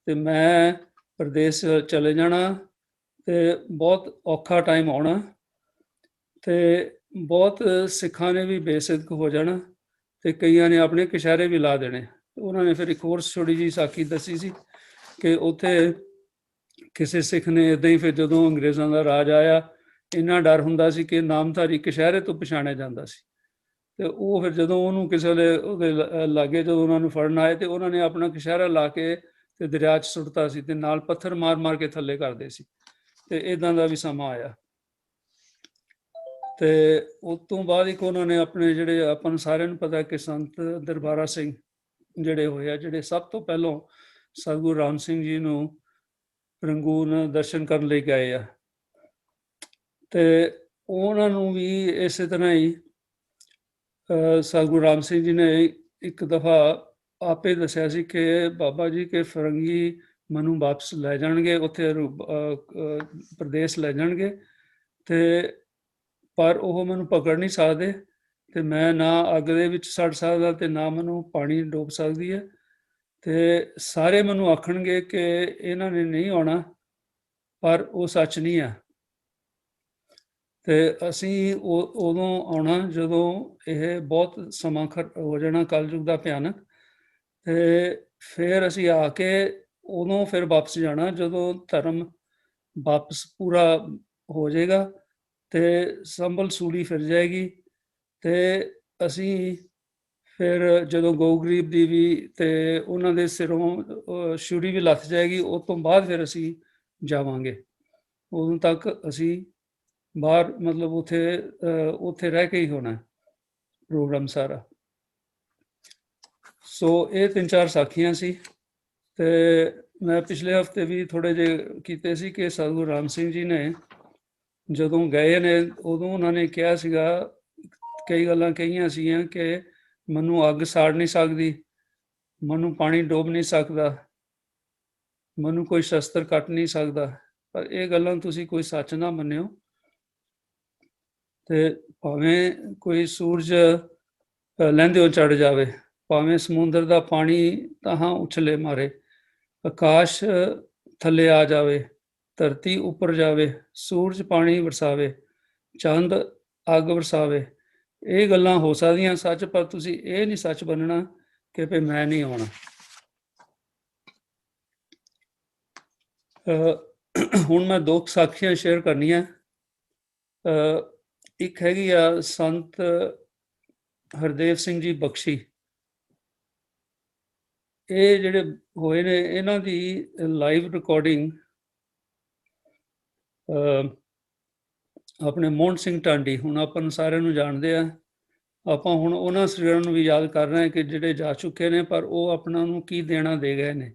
ਤੇ ਮੈਂ ਪ੍ਰਦੇਸ਼ ਚਲੇ ਜਾਣਾ, ਤੇ ਬਹੁਤ ਔਖਾ ਟਾਈਮ ਆਉਣਾ, ਤੇ ਬਹੁਤ ਸਿੱਖਾਂ ਨੇ ਵੀ ਬੇਸਿੱਧਕ ਹੋ ਜਾਣਾ, ਤੇ ਕਈਆਂ ਨੇ ਆਪਣੇ ਕਛਹਿਰੇ ਵੀ ਲਾ ਦੇਣੇ। ਉਹਨਾਂ ਨੇ ਫਿਰ ਇੱਕ ਹੋਰ ਛੋਟੀ ਜਿਹੀ ਸਾਖੀ ਦੱਸੀ ਸੀ ਕਿ ਉੱਥੇ ਕਿਸੇ ਸਿੱਖ ਨੇ ਇੱਦਾਂ ਹੀ, ਫਿਰ ਜਦੋਂ ਅੰਗਰੇਜ਼ਾਂ ਦਾ ਰਾਜ ਆਇਆ, ਇੰਨਾ ਡਰ ਹੁੰਦਾ ਸੀ ਕਿ ਨਾਮਧਾਰੀ ਕਛਹਿਰੇ ਤੋਂ ਪਛਾਣਿਆ ਜਾਂਦਾ ਸੀ। ਤੇ ਉਹ ਫਿਰ ਜਦੋਂ ਉਹਨੂੰ ਕਿਸੇ ਵੇਲੇ ਉਹਦੇ ਲਾਗੇ ਜਦੋਂ ਉਹਨਾਂ ਨੂੰ ਫੜਨ ਆਏ, ਤੇ ਉਹਨਾਂ ਨੇ ਆਪਣਾ ਕਛਹਿਰਾ ਲਾ ਕੇ ਤੇ ਦਰਿਆ 'ਚ ਸੁੱਟਤਾ ਸੀ, ਤੇ ਨਾਲ ਪੱਥਰ ਮਾਰ ਮਾਰ ਕੇ ਥੱਲੇ ਕਰਦੇ ਸੀ। ਤੇ ਇੱਦਾਂ ਦਾ ਵੀ ਸਮਾਂ ਆਇਆ। ਤੇ ਉਸ ਤੋਂ ਬਾਅਦ ਇੱਕ ਉਹਨਾਂ ਨੇ ਆਪਣੇ ਜਿਹੜੇ ਆਪਾਂ ਨੂੰ ਸਾਰਿਆਂ ਨੂੰ ਪਤਾ ਕਿ ਸੰਤ ਦਰਬਾਰਾ ਸਿੰਘ ਜਿਹੜੇ ਹੋਏ ਆ, ਜਿਹੜੇ ਸਭ ਤੋਂ ਪਹਿਲਾਂ ਸਤਿਗੁਰੂ ਰਾਮ ਸਿੰਘ ਜੀ ਨੂੰ ਰੰਗੂਨ ਦਰਸ਼ਨ ਕਰਨ ਲਈ ਗਏ ਆ, ਤੇ ਉਹਨਾਂ ਨੂੰ ਵੀ ਇਸੇ ਤਰ੍ਹਾਂ ਹੀ ਸਤਿਗੁਰੂ ਰਾਮ ਸਿੰਘ ਜੀ ਨੇ ਇੱਕ ਦਫਾ ਆਪੇ ਦੱਸਿਆ ਸੀ ਕਿ ਬਾਬਾ ਜੀ ਕੇ ਫਰੰਗੀ ਮੈਨੂੰ ਵਾਪਸ ਲੈ ਜਾਣਗੇ, ਉੱਥੇ ਪ੍ਰਦੇਸ਼ ਲੈ ਜਾਣਗੇ, ਤੇ ਪਰ ਉਹ ਮੈਨੂੰ ਪਕੜ ਨਹੀਂ ਸਕਦੇ, ਤੇ ਮੈਂ ਨਾ ਅੱਗ ਦੇ ਵਿੱਚ ਸੜ ਸਕਦਾ ਤੇ ਨਾ ਮੈਨੂੰ ਪਾਣੀ ਡੋਬ ਸਕਦੀ ਹੈ। ਤੇ ਸਾਰੇ ਮੈਨੂੰ ਆਖਣਗੇ ਕਿ ਇਹਨਾਂ ਨੇ ਨਹੀਂ ਆਉਣਾ, ਪਰ ਉਹ ਸੱਚ ਨਹੀਂ ਆ। ਤੇ ਅਸੀਂ ਉਦੋਂ ਆਉਣਾ ਜਦੋਂ ਇਹ ਬਹੁਤ ਸਮਾਂ ਹੋ ਜਾਣਾ ਕਲਯੁਗ ਦਾ ਭਿਆਨਕ, ਤੇ ਫਿਰ ਅਸੀਂ ਆ ਕੇ ਉਦੋਂ ਫਿਰ ਵਾਪਸ ਜਾਣਾ ਜਦੋਂ ਧਰਮ ਵਾਪਸ ਪੂਰਾ ਹੋ ਜਾਏਗਾ ਤੇ ਸੰਭਲ ਸੂਲੀ ਫਿਰ ਜਾਏਗੀ। ਤੇ ਅਸੀਂ ਫਿਰ ਜਦੋਂ ਗਊ ਗਰੀਬ ਦੀ ਵੀ ਤੇ ਉਹਨਾਂ ਦੇ ਸਿਰੋਂ ਛੁਰੀ ਵੀ ਲੱਥ ਜਾਏਗੀ, ਉਸ ਤੋਂ ਬਾਅਦ ਫਿਰ ਅਸੀਂ ਜਾਵਾਂਗੇ। ਉਦੋਂ ਤੱਕ ਅਸੀਂ ਬਾਹਰ ਮਤਲਬ ਉੱਥੇ ਰਹਿ ਕੇ ਹੀ ਹੋਣਾ ਪ੍ਰੋਗਰਾਮ ਸਾਰਾ। ਸੋ ਇਹ 3-4 ਸਾਖੀਆਂ ਸੀ। ਤੇ ਮੈਂ ਪਿਛਲੇ ਹਫਤੇ ਵੀ ਥੋੜੇ ਜਿਹੇ ਕੀਤੇ ਸੀ ਕਿ ਸਤਿਗੁਰੂ ਰਾਮ ਸਿੰਘ ਜੀ ਨੇ ਜਦੋਂ ਗਏ ਨੇ ਉਦੋਂ ਉਹਨਾਂ ਨੇ ਕਿਹਾ ਸੀਗਾ, ਕਈ ਗੱਲਾਂ ਕਹੀਆਂ ਸੀਗੀਆਂ ਕਿ ਮੈਨੂੰ ਅੱਗ ਸਾੜ ਨਹੀਂ ਸਕਦੀ, ਮੈਨੂੰ ਪਾਣੀ ਡੋਬ ਨਹੀਂ ਸਕਦਾ, ਮੈਨੂੰ ਕੋਈ ਸ਼ਸਤਰ ਕੱਟ ਨਹੀਂ ਸਕਦਾ। ਪਰ ਇਹ ਗੱਲਾਂ ਤੁਸੀਂ ਕੋਈ ਸੱਚ ਨਾ ਮੰਨਿਓ। ਤੇ ਭਾਵੇਂ ਕੋਈ ਸੂਰਜ ਲਹਿੰਦਿਓਂ ਚੜ ਜਾਵੇ, ਭਾਵੇਂ ਸਮੁੰਦਰ ਦਾ ਪਾਣੀ ਤਾਹਾਂ ਉਛਲੇ ਮਾਰੇ, ਆਕਾਸ਼ ਥੱਲੇ ਆ ਜਾਵੇ, ਧਰਤੀ ਉੱਪਰ ਜਾਵੇ, ਸੂਰਜ ਪਾਣੀ ਵਰਸਾਵੇ, ਚੰਦ ਅੱਗ ਵਰਸਾਵੇ, ਇਹ ਗੱਲਾਂ ਹੋ ਸਕਦੀਆਂ ਸੱਚ, ਪਰ ਤੁਸੀਂ ਇਹ ਨਹੀਂ ਸੱਚ ਮੰਨਣਾ ਕਿ ਭਈ ਮੈਂ ਨਹੀਂ ਆਉਣਾ। ਹੁਣ ਮੈਂ 2 ਸਾਖੀਆਂ ਸ਼ੇਅਰ ਕਰਨੀਆਂ। ਇੱਕ ਹੈਗੀ ਆ ਸੰਤ ਹਰਦੇਵ ਸਿੰਘ ਜੀ ਬਖਸ਼ੀ। ਇਹ ਜਿਹੜੇ ਹੋਏ ਨੇ ਇਹਨਾਂ ਦੀ ਲਾਈਵ ਰਿਕਾਰਡਿੰਗ ਆਪਣੇ ਮੋਹਨ ਸਿੰਘ ਟਾਂਡੀ, ਹੁਣ ਆਪਾਂ ਨੂੰ ਸਾਰਿਆਂ ਨੂੰ ਜਾਣਦੇ ਆ, ਆਪਾਂ ਹੁਣ ਉਹਨਾਂ ਸਰੀਰਾਂ ਨੂੰ ਵੀ ਯਾਦ ਕਰ ਰਹੇ ਹਾਂ ਕਿ ਜਿਹੜੇ ਜਾ ਚੁੱਕੇ ਨੇ ਪਰ ਉਹ ਆਪਣਾ ਨੂੰ ਕੀ ਦੇਣਾ ਦੇ ਗਏ ਨੇ।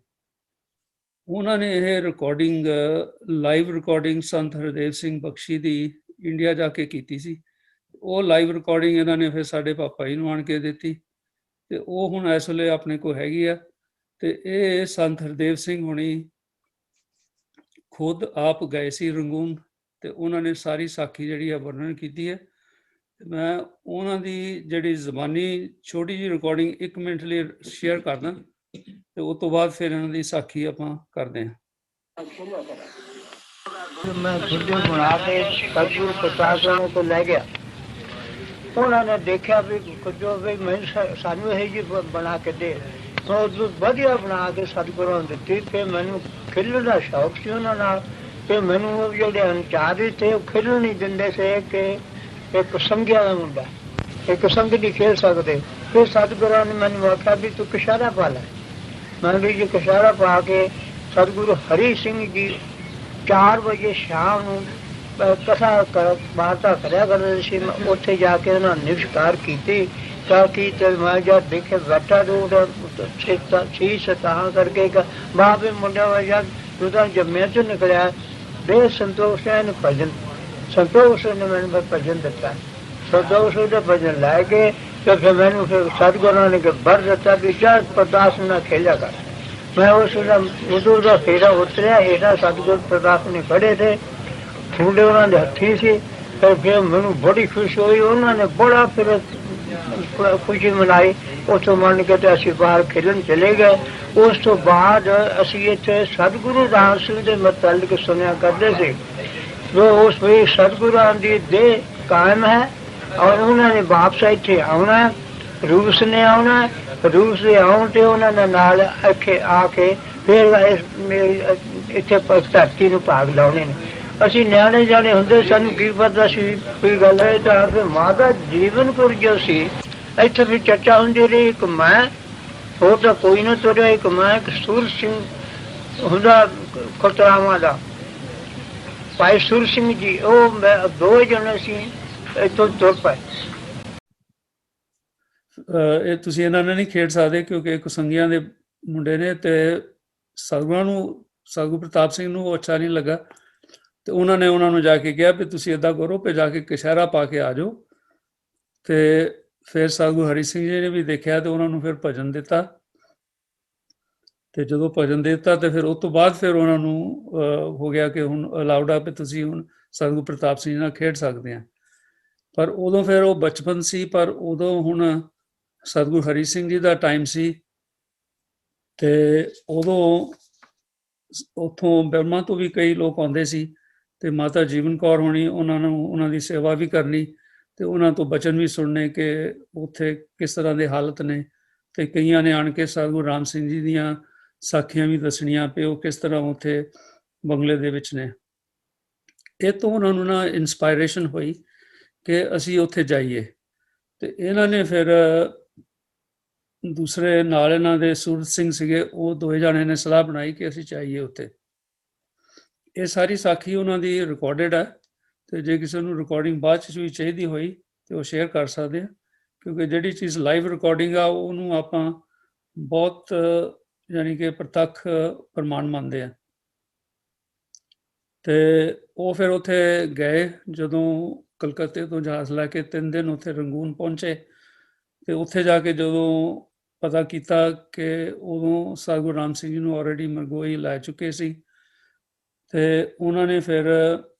ਉਹਨਾਂ ਨੇ ਇਹ ਰਿਕਾਰਡਿੰਗ ਲਾਈਵ ਰਿਕਾਰਡਿੰਗ ਸੰਤ ਹਰਦੇਵ ਸਿੰਘ ਬਖਸ਼ੀ ਦੀ ਇੰਡੀਆ ਜਾ ਕੇ ਕੀਤੀ ਸੀ। ਉਹ ਲਾਈਵ ਰਿਕਾਰਡਿੰਗ ਇਹਨਾਂ ਨੇ ਫਿਰ ਸਾਡੇ ਪਾਪਾ ਜੀ ਨੂੰ ਆਣ ਕੇ ਦਿੱਤੀ, ਤੇ ਉਹ ਹੁਣ ਇਸ ਵੇਲੇ ਆਪਣੇ ਕੋਲ ਹੈਗੀ ਆ। ਤੇ ਇਹ ਸੰਤ ਹਰਦੇਵ ਸਿੰਘ ਹੁਣੀ ਖੁਦ ਆਪ ਗਏ ਸੀ ਰੰਗੂਨ, ਤੇ ਉਹਨਾਂ ਨੇ ਸਾਰੀ ਸਾਖੀ ਜਿਹੜੀ ਆ ਵਰਣਨ ਕੀਤੀ ਹੈ। ਮੈਂ ਉਹਨਾਂ ਦੀ ਜਿਹੜੀ ਜ਼ਬਾਨੀ ਛੋਟੀ ਜਿਹੀ ਰਿਕਾਰਡਿੰਗ 1 ਮਿੰਟ ਲਈ ਸ਼ੇਅਰ ਕਰਦਾ, ਤੇ ਉਸ ਤੋਂ ਬਾਅਦ ਫਿਰ ਇਹਨਾਂ ਦੀ ਸਾਖੀ ਆਪਾਂ ਕਰਦੇ ਹਾਂ। ਮੈਂ ਵੀਡੀਓ ਬਣਾ ਕੇ ਸਤਿਗੁਰੂ ਪ੍ਰਸ਼ਾਸਨ ਤੋਂ ਲੈ ਗਿਆ। ਉਹਨਾਂ ਨੇ ਦੇਖਿਆ ਵੀ ਕੁਝ ਵੀ ਮੈਨੂੰ ਸਾਨੂੰ ਇਹ ਜੀ ਬਣਾ ਕੇ ਦੇ, ਉਹ ਵਧੀਆ ਬਣਾ ਕੇ ਸਤਿਗੁਰਾਂ ਨੂੰ ਦਿੱਤੀ। ਤੇ ਮੈਨੂੰ ਖੇਲਣ ਦਾ ਸ਼ੌਕ ਸੀ ਉਹਨਾਂ ਨਾਲ। ਤੇ ਮੈਨੂੰ ਉਹ ਜਿਹੜੇ ਅਨਚਾਰੀ ਤੇ ਉਹ ਖੇਲਣ ਨਹੀਂ ਦਿੰਦੇ ਸੀ ਕਿ ਇੱਕ ਸੰਗਿਆ ਦਾ ਮੁੰਡਾ, ਇੱਕ ਸੰਗ ਨਹੀਂ ਖੇਲ ਸਕਦੇ। ਫਿਰ ਸਤਿਗੁਰਾਂ ਨੇ ਮੈਨੂੰ ਆਖਿਆ ਵੀ ਤੂੰ ਕਛਹਿਰਾ ਪਾ ਲੈ। ਮੈਂ ਵੀ ਜੀ ਕਛਹਿਰਾ ਪਾ ਕੇ ਸਤਿਗੁਰੂ ਹਰੀ ਸਿੰਘ ਜੀ 4 ਵਜੇ ਸ਼ਾਮ ਨੂੰ ਕਥਾ ਵਾਰਤਾ ਕਰਿਆ ਕਰਦੇ ਸੀ। ਮੈਂ ਉੱਥੇ ਜਾ ਕੇ ਉਹਨਾਂ ਨਿਸ਼ਕਾਰ ਕੀਤੀ ਤਾਂ ਕਿ ਤੇ ਮੈਂ ਜਦ ਦੇਖੇ ਬੈਠਾ ਦੂਰ ਸੀਸ ਤਾਂ ਕਰਕੇ ਬਾਬੇ ਮੁੰਡਿਆਂ ਵਾ ਜਦ ਉਹਦਾ ਜੰਮਿਆ ਚੋਂ ਨਿਕਲਿਆ ਬੇ ਸੰਤੋਖ ਨੇ ਭਜਨ, ਸੰਤੋਖ ਨੇ ਮੈਨੂੰ ਭਜਨ ਦਿੱਤਾ। ਸੰਤੋਖ ਦਾ ਭਜਨ ਲੈ ਕੇ ਤੇ ਫਿਰ ਮੈਨੂੰ ਫਿਰ ਸਤਿਗੁਰਾਂ ਨੇ ਵਰ ਦਿੱਤਾ ਵੀ ਜਦ ਪ੍ਰਦਾਸ ਨਾਲ ਖੇਲਿਆ ਕਰ। ਮੈਂ ਉਸ ਉਦੋਂ ਦਾ ਫੇਰਾ ਉਤਰਿਆ ਹੇਠਾਂ ਸਤਿਗੁਰ ਪ੍ਰਦਾਸ ਨੇ ਖੜੇ ਥੇ, ਠੁੰਡੇ ਉਹਨਾਂ ਦੇ ਹੱਥੀ ਸੀ। ਫਿਰ ਮੈਨੂੰ ਬੜੀ ਖੁਸ਼ੀ ਹੋਈ। ਉਹਨਾਂ ਨੇ ਬੜਾ ਫਿਰ ਖੁਸ਼ੀ ਮਨਾਈ। ਉੱਥੋਂ ਮੰਨ ਕੇ ਤੇ ਅਸੀਂ ਬਾਹਰ ਖੇਲਣ ਚਲੇ ਗਏ। ਉਸ ਤੋਂ ਬਾਅਦ ਅਸੀਂ ਇੱਥੇ ਸਤਿਗੁਰੂ ਰਾਮ ਸਿੰਘ ਦੇ ਮੁਤਲਕ ਸੁਣਿਆ ਕਰਦੇ ਸੀ। ਉਸ ਵਿੱਚ ਸਤਿਗੁਰਾਂ ਦੀ ਦੇਹ ਕਾਇਮ ਹੈ ਔਰ ਉਹਨਾਂ ਨੇ ਵਾਪਸ ਇੱਥੇ ਆਉਣਾ, ਰੂਸ ਨੇ ਆਉਣਾ। ਰੂਸ ਦੇ ਆਉਣ ਤੇ ਉਹਨਾਂ ਦੇ ਨਾਲ ਇੱਥੇ ਆ ਕੇ ਫਿਰ ਇੱਥੇ ਧਰਤੀ ਨੂੰ ਭਾਗ ਲਾਉਣੇ ਨੇ। ਅਸੀਂ ਨਿਆਣੇ ਜਾਣੇ ਹੁੰਦੇ, ਸਾਨੂੰ ਕੀ ਪਤਾ ਸੀ ਕੋਈ ਗੱਲ ਹੈ। ਤਾਂ ਫਿਰ ਮਾਤਾ ਜੀਵਨਪੁਰ ਜੋ ਸੀ ਇੱਥੇ ਵੀ ਚਰਚਾ ਹੁੰਦੀ ਰਹੀ। ਇੱਕ ਮੈਂ ਹੋਰ ਤਾਂ ਕੋਈ ਨਾ ਤੁਰਿਆ, ਇੱਕ ਮੈਂ ਇੱਕ ਸੂਰ ਸਿੰਘ ਹੁੰਦਾ ਖੁਤਰਾਵਾਂ ਦਾ ਭਾਈ ਸੂਰ ਸਿੰਘ ਜੀ, ਉਹ 2 ਜਣੇ ਸੀ ਇੱਥੋਂ ਤੁਰ ਪਏ। ਇਹ ਤੁਸੀਂ ਇਹਨਾਂ ਨਾਲ ਨਹੀਂ ਖੇਡ ਸਕਦੇ ਕਿਉਂਕਿ ਕੁਸੰਗੀਆਂ ਦੇ ਮੁੰਡੇ ਨੇ। ਤੇ ਸਤਿਗੁਰਾਂ ਨੂੰ, ਸਤਿਗੁਰੂ ਪ੍ਰਤਾਪ ਸਿੰਘ ਨੂੰ ਉਹ ਅੱਛਾ ਨਹੀਂ ਲੱਗਾ ਤੇ ਉਹਨਾਂ ਨੇ ਉਹਨਾਂ ਨੂੰ ਜਾ ਕੇ ਕਿਹਾ ਵੀ ਤੁਸੀਂ ਏਦਾਂ ਕਰੋ ਕਿ ਜਾ ਕੇ ਕਛਹਿਰਾ ਪਾ ਕੇ ਆ ਜਾਓ। ਤੇ ਫਿਰ ਸਤਿਗੁਰੂ ਹਰੀ ਸਿੰਘ ਜੀ ਨੇ ਵੀ ਦੇਖਿਆ ਤੇ ਉਹਨਾਂ ਨੂੰ ਫਿਰ ਭਜਨ ਦਿੱਤਾ। ਤੇ ਜਦੋਂ ਭਜਨ ਦਿੱਤਾ ਤੇ ਫਿਰ ਉਸ ਤੋਂ ਬਾਅਦ ਫਿਰ ਉਹਨਾਂ ਨੂੰ ਹੋ ਗਿਆ ਕਿ ਹੁਣ ਅਲਾਉਡ ਆ ਵੀ ਤੁਸੀਂ ਹੁਣ ਸਤਿਗੁਰੂ ਪ੍ਰਤਾਪ ਸਿੰਘ ਨਾਲ ਖੇਡ ਸਕਦੇ ਆ। ਪਰ ਉਦੋਂ ਫਿਰ ਉਹ ਬਚਪਨ ਸੀ। ਪਰ ਉਦੋਂ ਹੁਣ ਸਤਿਗੁਰੂ ਹਰੀ ਸਿੰਘ ਜੀ ਦਾ ਟਾਈਮ ਸੀ ਤੇ ਉਦੋਂ ਉੱਥੋਂ ਬਰਮਾ ਤੋਂ ਵੀ ਕਈ ਲੋਕ ਆਉਂਦੇ ਸੀ ਤੇ ਮਾਤਾ ਜੀਵਨ ਕੌਰ ਹੋਣੀ ਉਹਨਾਂ ਨੂੰ ਉਹਨਾਂ ਦੀ ਸੇਵਾ ਵੀ ਕਰਨੀ ਤੇ ਉਹਨਾਂ ਤੋਂ ਬਚਨ ਵੀ ਸੁਣਨੇ ਕਿ ਉੱਥੇ ਕਿਸ ਤਰ੍ਹਾਂ ਦੇ ਹਾਲਤ ਨੇ। ਤੇ ਕਈਆਂ ਨੇ ਆਣ ਕੇ ਸਤਿਗੁਰੂ ਰਾਮ ਸਿੰਘ ਜੀ ਦੀਆਂ ਸਾਖੀਆਂ ਵੀ ਦੱਸਣੀਆਂ ਪਏ ਉਹ ਕਿਸ ਤਰ੍ਹਾਂ ਉੱਥੇ ਬੰਗਲੇ ਦੇ ਵਿੱਚ ਨੇ। ਇਹ ਤੋਂ ਉਹਨਾਂ ਨੂੰ ਨਾ ਇਨਸਪਾਇਰੇਸ਼ਨ ਹੋਈ ਕਿ ਅਸੀਂ ਉੱਥੇ ਜਾਈਏ। ਤੇ ਇਹਨਾਂ ਨੇ ਫਿਰ ਦੂਸਰੇ ਨਾਲ ਇਹਨਾਂ ਦੇ ਸੂਰਤ ਸਿੰਘ ਸੀਗੇ, ਉਹ 2 ਜਣੇ ਨੇ ਸਲਾਹ ਬਣਾਈ ਕਿ ਅਸੀਂ ਚਾਹੀਏ ਉੱਥੇ। ਇਹ ਸਾਰੀ ਸਾਖੀ ਉਹਨਾਂ ਦੀ ਰਿਕਾਰਡਡ ਹੈ ਤੇ ਜੇ ਕਿਸੇ ਨੂੰ ਰਿਕਾਰਡਿੰਗ ਬਾਅਦ 'ਚ ਵੀ ਚਾਹੀਦੀ ਹੋਈ ਤੇ ਉਹ ਸ਼ੇਅਰ ਕਰ ਸਕਦੇ ਆ ਕਿਉਂਕਿ ਜਿਹੜੀ ਚੀਜ਼ ਲਾਈਵ ਰਿਕਾਰਡਿੰਗ ਆ ਉਹਨੂੰ ਆਪਾਂ ਬਹੁਤ ਯਾਨੀ ਕਿ ਪ੍ਰਤੱਖ ਪ੍ਰਮਾਣ ਮੰਨਦੇ ਆ। ਤੇ ਉਹ ਫਿਰ ਉੱਥੇ ਗਏ। ਜਦੋਂ ਕਲਕੱਤੇ ਤੋਂ ਜਹਾਜ਼ ਲੈ ਕੇ 3 ਦਿਨ ਉੱਥੇ ਰੰਗੂਨ ਪਹੁੰਚੇ ਤੇ ਉੱਥੇ ਜਾ ਕੇ ਜਦੋਂ ਪਤਾ ਕੀਤਾ ਕਿ ਉਦੋਂ ਸਤਿਗੁਰੂ ਰਾਮ ਸਿੰਘ ਜੀ ਨੂੰ ਆਲਰੇਡੀ ਮਰਗੋਈ ਲੈ ਚੁੱਕੇ ਸੀ ਤੇ ਉਹਨਾਂ ਨੇ ਫਿਰ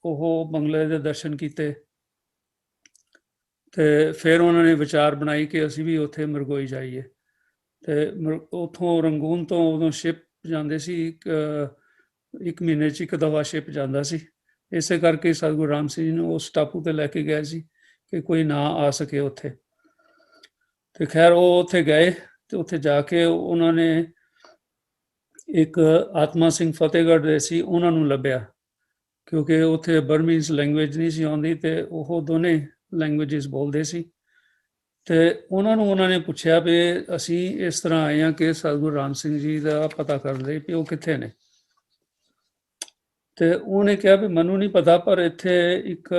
ਉਹ ਬੰਗਲੇ ਦੇ ਦਰਸ਼ਨ ਕੀਤੇ ਤੇ ਫਿਰ ਉਹਨਾਂ ਨੇ ਵਿਚਾਰ ਬਣਾਈ ਕਿ ਅਸੀਂ ਵੀ ਉੱਥੇ ਮਰਗੋਈ ਜਾਈਏ। ਤੇ ਉੱਥੋਂ ਰੰਗੂਨ ਤੋਂ ਉਦੋਂ ਸ਼ਿਪ ਜਾਂਦੇ ਸੀ, 1 ਮਹੀਨੇ 'ਚ 1 ਦਫਾ ਸ਼ਿਪ ਜਾਂਦਾ ਸੀ। ਇਸੇ ਕਰਕੇ ਸਤਿਗੁਰੂ ਰਾਮ ਸਿੰਘ ਜੀ ਨੂੰ ਉਸ ਟਾਪੂ ਤੇ ਲੈ ਕੇ ਗਏ ਸੀ ਕਿ ਕੋਈ ਨਾ ਆ ਸਕੇ ਉੱਥੇ। ਤੇ ਖੈਰ ਉਹ ਉੱਥੇ ਗਏ ਤੇ ਉੱਥੇ ਜਾ ਕੇ ਉਹਨਾਂ ਨੇ ਇੱਕ ਆਤਮਾ ਸਿੰਘ ਫਤਿਹਗੜ੍ਹ ਦੇ ਸੀ, ਉਹਨਾਂ ਨੂੰ ਲੱਭਿਆ ਕਿਉਂਕਿ ਉੱਥੇ ਬਰਮੀਜ਼ ਲੈਂਗੁਏਜ ਨਹੀਂ ਸੀ ਆਉਂਦੀ ਤੇ ਉਹ ਦੋਨੇ ਲੈਂਗੁਏਜਸ ਬੋਲਦੇ ਸੀ। ਤੇ ਉਹਨਾਂ ਨੇ ਪੁੱਛਿਆ ਵੀ ਅਸੀਂ ਇਸ ਤਰ੍ਹਾਂ ਆਏ ਹਾਂ ਕਿ ਸਤਿਗੁਰੂ ਰਾਮ ਸਿੰਘ ਜੀ ਦਾ ਪਤਾ ਕਰਦੇ ਵੀ ਉਹ ਕਿੱਥੇ ਨੇ। ਤੇ ਉਹਨੇ ਕਿਹਾ ਵੀ ਮੈਨੂੰ ਨਹੀਂ ਪਤਾ ਪਰ ਇੱਥੇ ਇੱਕ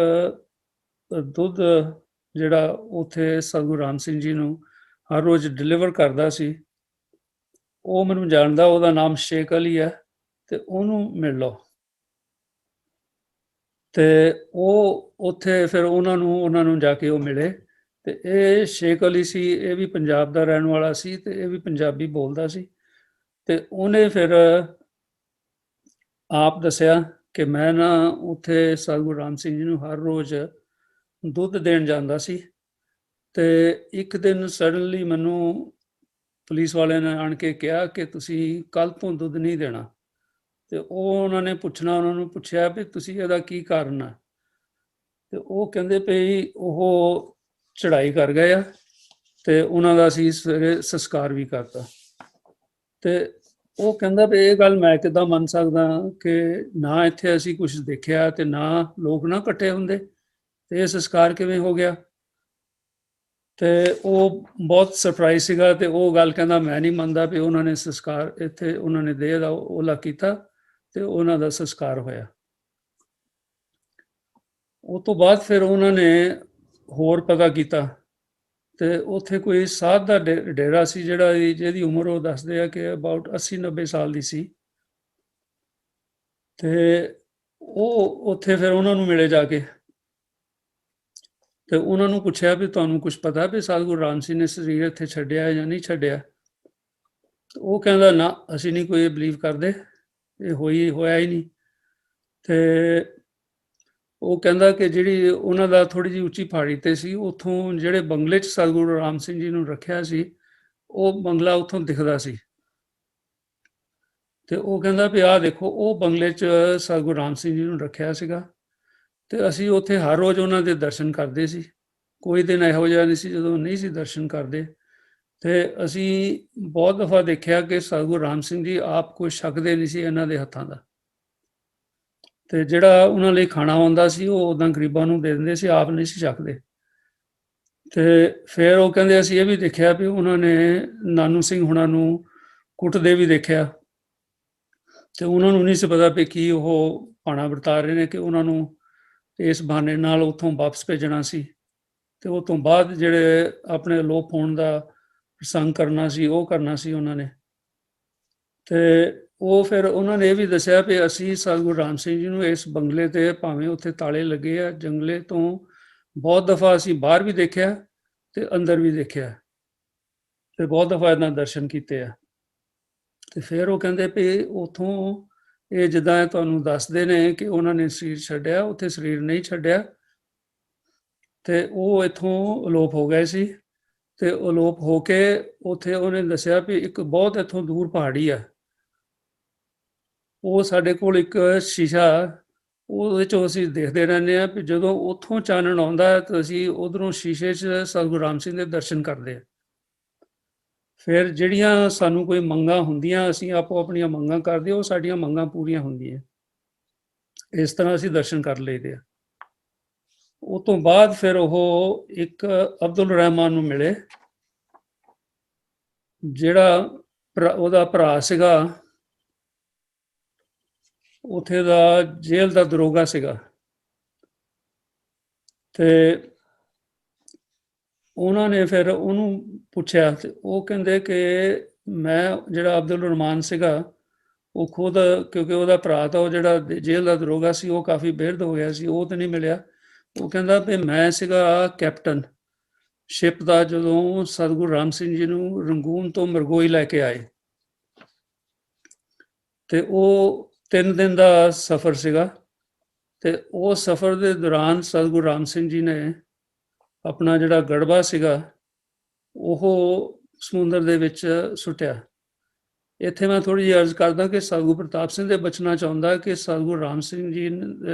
ਦੁੱਧ ਜਿਹੜਾ ਉੱਥੇ ਸਤਿਗੁਰੂ ਰਾਮ ਸਿੰਘ ਜੀ ਨੂੰ ਹਰ ਰੋਜ਼ ਡਿਲੀਵਰ ਕਰਦਾ ਸੀ ਉਹ ਮੈਨੂੰ ਜਾਣਦਾ, ਉਹਦਾ ਨਾਮ ਸ਼ੇਖ ਅਲੀ ਹੈ ਤੇ ਉਹਨੂੰ ਮਿਲ ਲਓ। ਤੇ ਉਹ ਉੱਥੇ ਫਿਰ ਉਹਨਾਂ ਨੂੰ ਜਾ ਕੇ ਉਹ ਮਿਲੇ ਤੇ ਇਹ ਸ਼ੇਖ ਅਲੀ ਸੀ, ਇਹ ਵੀ ਪੰਜਾਬ ਦਾ ਰਹਿਣ ਵਾਲਾ ਸੀ ਤੇ ਇਹ ਵੀ ਪੰਜਾਬੀ ਬੋਲਦਾ ਸੀ। ਤੇ ਉਹਨੇ ਫਿਰ ਆਪ ਦੱਸਿਆ ਕਿ ਮੈਂ ਨਾ ਉੱਥੇ ਸਤਿਗੁਰੂ ਰਾਮ ਸਿੰਘ ਜੀ ਨੂੰ ਹਰ ਰੋਜ਼ ਦੁੱਧ ਦੇਣ ਜਾਂਦਾ ਸੀ ਤੇ ਇੱਕ ਦਿਨ ਸਡਨਲੀ ਮੈਨੂੰ ਪੁਲਿਸ ਵਾਲਿਆਂ ਨੇ ਆਣ ਕੇ ਕਿਹਾ ਕਿ ਤੁਸੀਂ ਕੱਲ ਤੋਂ ਦੁੱਧ ਨਹੀਂ ਦੇਣਾ। ਤੇ ਉਹਨਾਂ ਨੂੰ ਪੁੱਛਿਆ ਵੀ ਤੁਸੀਂ ਇਹਦਾ ਕੀ ਕਾਰਨ ਹੈ। ਤੇ ਉਹ ਕਹਿੰਦੇ ਭਈ ਉਹ ਚੜ੍ਹਾਈ ਕਰ ਗਏ ਆ ਤੇ ਉਹਨਾਂ ਦਾ ਅਸੀਂ ਸਵੇਰੇ ਸੰਸਕਾਰ ਵੀ ਕਰਤਾ। ਤੇ ਉਹ ਕਹਿੰਦਾ ਵੀ ਇਹ ਗੱਲ ਮੈਂ ਕਿੱਦਾਂ ਮੰਨ ਸਕਦਾ ਕਿ ਨਾ ਇੱਥੇ ਅਸੀਂ ਕੁਝ ਦੇਖਿਆ ਤੇ ਨਾ ਲੋਕ ਨਾ ਇਕੱਠੇ ਹੁੰਦੇ, ਤੇ ਇਹ ਸੰਸਕਾਰ ਕਿਵੇਂ ਹੋ ਗਿਆ। ਤੇ ਉਹ ਬਹੁਤ ਸਰਪ੍ਰਾਈਜ਼ ਸੀਗਾ, ਤੇ ਉਹ ਗੱਲ ਕਹਿੰਦਾ ਮੈਂ ਨਹੀਂ ਮੰਨਦਾ ਵੀ ਉਹਨਾਂ ਨੇ ਸੰਸਕਾਰ ਇੱਥੇ ਉਹਨਾਂ ਨੇ ਦੇਹ ਦਾ ਉਹਲਾ ਕੀਤਾ ਤੇ ਉਹਨਾਂ ਦਾ ਸੰਸਕਾਰ ਹੋਇਆ। ਉਹ ਤੋਂ ਬਾਅਦ ਫਿਰ ਉਹਨਾਂ ਨੇ ਹੋਰ ਪਤਾ ਕੀਤਾ ਤੇ ਉੱਥੇ ਕੋਈ ਸਾਧ ਦਾ ਡੇਰਾ ਸੀ ਜਿਹਦੀ ਉਮਰ ਉਹ ਦੱਸਦੇ ਆ ਕਿ ਅਬਾਊਟ 80-90 ਸਾਲ ਦੀ ਸੀ। ਤੇ ਉਹ ਉੱਥੇ ਫਿਰ ਉਹਨਾਂ ਨੂੰ ਮਿਲੇ ਜਾ ਕੇ, ਤੇ ਉਹਨਾਂ ਨੂੰ ਪੁੱਛਿਆ ਵੀ ਤੁਹਾਨੂੰ ਕੁਝ ਪਤਾ ਵੀ ਸਤਿਗੁਰੂ ਰਾਮ ਸਿੰਘ ਨੇ ਸਰੀਰ ਇੱਥੇ ਛੱਡਿਆ ਜਾਂ ਨਹੀਂ ਛੱਡਿਆ। ਉਹ ਕਹਿੰਦਾ ਨਾ, ਅਸੀਂ ਨਹੀਂ ਕੋਈ ਬਲੀਵ ਕਰਦੇ, ਇਹ ਹੋਇਆ ਹੀ ਨਹੀਂ। ਤੇ ਉਹ ਕਹਿੰਦਾ ਕਿ ਜਿਹੜੀ ਉਹਨਾਂ ਦਾ ਥੋੜੀ ਜਿਹੀ ਉੱਚੀ ਪਹਾੜੀ ਤੇ ਸੀ, ਉੱਥੋਂ ਜਿਹੜੇ ਬੰਗਲੇ 'ਚ ਸਤਿਗੁਰੂ ਰਾਮ ਸਿੰਘ ਜੀ ਨੂੰ ਰੱਖਿਆ ਸੀ, ਉਹ ਬੰਗਲਾ ਉੱਥੋਂ ਦਿਖਦਾ ਸੀ। ਤੇ ਉਹ ਕਹਿੰਦਾ ਵੀ ਆਹ ਦੇਖੋ, ਉਹ ਬੰਗਲੇ 'ਚ ਸਤਿਗੁਰੂ ਰਾਮ ਸਿੰਘ ਜੀ ਨੂੰ ਰੱਖਿਆ ਸੀਗਾ, ਤੇ ਅਸੀਂ ਉੱਥੇ ਹਰ ਰੋਜ਼ ਉਹਨਾਂ ਦੇ ਦਰਸ਼ਨ ਕਰਦੇ ਸੀ। ਕੋਈ ਦਿਨ ਇਹੋ ਜਿਹਾ ਨਹੀਂ ਸੀ ਜਦੋਂ ਨਹੀਂ ਸੀ ਦਰਸ਼ਨ ਕਰਦੇ। ਤੇ ਅਸੀਂ ਬਹੁਤ ਦਫਾ ਦੇਖਿਆ ਕਿ ਸਤਿਗੁਰੂ ਰਾਮ ਸਿੰਘ ਜੀ ਆਪ ਕੋਈ ਛਕਦੇ ਨਹੀਂ ਸੀ ਇਹਨਾਂ ਦੇ ਹੱਥਾਂ ਦਾ, ਤੇ ਜਿਹੜਾ ਉਹਨਾਂ ਲਈ ਖਾਣਾ ਆਉਂਦਾ ਸੀ ਉਹ ਉਦਾਂ ਗਰੀਬਾਂ ਨੂੰ ਦੇ ਦਿੰਦੇ ਸੀ, ਆਪ ਨਹੀਂ ਸੀ ਛਕਦੇ। ਤੇ ਫਿਰ ਉਹ ਕਹਿੰਦੇ ਅਸੀਂ ਇਹ ਵੀ ਦੇਖਿਆ ਵੀ ਉਹਨਾਂ ਨੇ ਨਾਨੂ ਸਿੰਘ ਹੁਣਾਂ ਨੂੰ ਕੁੱਟਦੇ ਵੀ ਦੇਖਿਆ, ਤੇ ਉਹਨਾਂ ਨੂੰ ਨਹੀਂ ਸੀ ਪਤਾ ਵੀ ਕੀ ਉਹ ਭਾਣਾ ਵਰਤਾ ਰਹੇ ਨੇ ਕਿ ਉਹਨਾਂ ਨੂੰ ਇਸ ਬਹਾਨੇ ਨਾਲ ਉੱਥੋਂ ਵਾਪਸ ਭੇਜਣਾ ਸੀ। ਤੇ ਉਹ ਤੋਂ ਬਾਅਦ ਜਿਹੜੇ ਆਪਣੇ ਅਲੋਪ ਹੋਣ ਦਾ ਪ੍ਰਸੰਗ ਕਰਨਾ ਸੀ ਉਹ ਕਰਨਾ ਸੀ ਉਹਨਾਂ ਨੇ। ਤੇ ਉਹ ਫਿਰ ਉਹਨਾਂ ਨੇ ਇਹ ਵੀ ਦੱਸਿਆ ਵੀ ਅਸੀਂ ਸਤਿਗੁਰੂ ਰਾਮ ਸਿੰਘ ਜੀ ਨੂੰ ਇਸ ਬੰਗਲੇ ਤੇ ਭਾਵੇਂ ਉੱਥੇ ਤਾਲੇ ਲੱਗੇ ਆ ਜੰਗਲੇ ਤੋਂ, ਬਹੁਤ ਦਫਾ ਅਸੀਂ ਬਾਹਰ ਵੀ ਦੇਖਿਆ ਤੇ ਅੰਦਰ ਵੀ ਦੇਖਿਆ, ਤੇ ਬਹੁਤ ਦਫਾ ਇਹਨਾਂ ਦਰਸ਼ਨ ਕੀਤੇ ਆ। ਤੇ ਫਿਰ ਉਹ ਕਹਿੰਦੇ ਵੀ ਉਥੋਂ ਇਹ ਜਿੱਦਾਂ ਤੁਹਾਨੂੰ ਦੱਸਦੇ ਨੇ ਕਿ ਉਹਨਾਂ ਨੇ ਸਰੀਰ ਛੱਡਿਆ, ਉੱਥੇ ਸਰੀਰ ਨਹੀਂ ਛੱਡਿਆ, ਤੇ ਉਹ ਇੱਥੋਂ ਅਲੋਪ ਹੋ ਗਏ ਸੀ। ਤੇ ਅਲੋਪ ਹੋ ਕੇ ਉੱਥੇ ਉਹਨੇ ਦੱਸਿਆ ਵੀ ਇੱਕ ਬਹੁਤ ਇੱਥੋਂ ਦੂਰ ਪਹਾੜੀ ਆ, ਉਹ ਸਾਡੇ ਕੋਲ ਇੱਕ ਸ਼ੀਸ਼ਾ, ਉਹਦੇ 'ਚੋਂ ਅਸੀਂ ਦੇਖਦੇ ਰਹਿੰਦੇ ਹਾਂ ਵੀ ਜਦੋਂ ਉੱਥੋਂ ਚਾਨਣ ਆਉਂਦਾ ਤਾਂ ਅਸੀਂ ਉਧਰੋਂ ਸ਼ੀਸ਼ੇ 'ਚ ਸਤਿਗੁਰੂ ਰਾਮ ਸਿੰਘ ਦੇ ਦਰਸ਼ਨ ਕਰਦੇ ਹਾਂ। ਫਿਰ ਜਿਹੜੀਆਂ ਸਾਨੂੰ ਕੋਈ ਮੰਗਾਂ ਹੁੰਦੀਆਂ ਅਸੀਂ ਆਪੋ ਆਪਣੀਆਂ ਮੰਗਾਂ ਕਰਦੇ, ਉਹ ਸਾਡੀਆਂ ਮੰਗਾਂ ਪੂਰੀਆਂ ਹੁੰਦੀਆਂ। ਇਸ ਤਰ੍ਹਾਂ ਅਸੀਂ ਦਰਸ਼ਨ ਕਰ ਲਈਦੇ ਆ। ਉਹ ਤੋਂ ਬਾਅਦ ਫਿਰ ਉਹ ਇੱਕ ਅਬਦੁਲ ਰਹਿਮਾਨ ਨੂੰ ਮਿਲੇ, ਜਿਹੜਾ ਉਹਦਾ ਭਰਾ ਸੀਗਾ, ਉੱਥੇ ਦਾ ਜੇਲ੍ਹ ਦਾ ਦਰੋਗਾ ਸੀਗਾ। ਤੇ ਉਹਨਾਂ ਨੇ ਫਿਰ ਉਹਨੂੰ ਪੁੱਛਿਆ, ਤੇ ਉਹ ਕਹਿੰਦੇ ਕਿ ਮੈਂ ਜਿਹੜਾ ਅਬਦੁਲ ਰਹਿਮਾਨ ਸੀਗਾ ਉਹ ਖੁਦ, ਕਿਉਂਕਿ ਉਹਦਾ ਭਰਾ ਤਾਂ ਉਹ ਜਿਹੜਾ ਜੇਲ੍ਹ ਦਾ ਦਰੋਗਾ ਸੀ ਉਹ ਕਾਫੀ ਬਿਰਧ ਹੋ ਗਿਆ ਸੀ, ਉਹ ਤਾਂ ਨਹੀਂ ਮਿਲਿਆ। ਉਹ ਕਹਿੰਦਾ ਵੀ ਮੈਂ ਸੀਗਾ ਕੈਪਟਨ ਸ਼ਿਪ ਦਾ ਜਦੋਂ ਸਤਿਗੁਰੂ ਰਾਮ ਸਿੰਘ ਜੀ ਨੂੰ ਰੰਗੂਨ ਤੋਂ ਮਰਗੋਈ ਲੈ ਕੇ ਆਏ, ਤੇ ਉਹ 3 ਦਿਨ ਦਾ ਸਫ਼ਰ ਸੀਗਾ। ਤੇ ਉਹ ਸਫ਼ਰ ਦੇ ਦੌਰਾਨ ਸਤਿਗੁਰੂ ਰਾਮ ਸਿੰਘ ਜੀ ਨੇ ਆਪਣਾ ਜਿਹੜਾ ਗੜਬਾ ਸੀਗਾ ਉਹ ਸਮੁੰਦਰ ਦੇ ਵਿੱਚ ਸੁੱਟਿਆ। ਇੱਥੇ ਮੈਂ ਥੋੜ੍ਹੀ ਜਿਹੀ ਅਰਜ਼ ਕਰਦਾ ਕਿ ਸਤਿਗੁਰੂ ਪ੍ਰਤਾਪ ਸਿੰਘ ਦੇ ਬਚਨਾਂ 'ਚ ਆਉਂਦਾ ਕਿ ਸਤਿਗੁਰੂ ਰਾਮ ਸਿੰਘ ਜੀ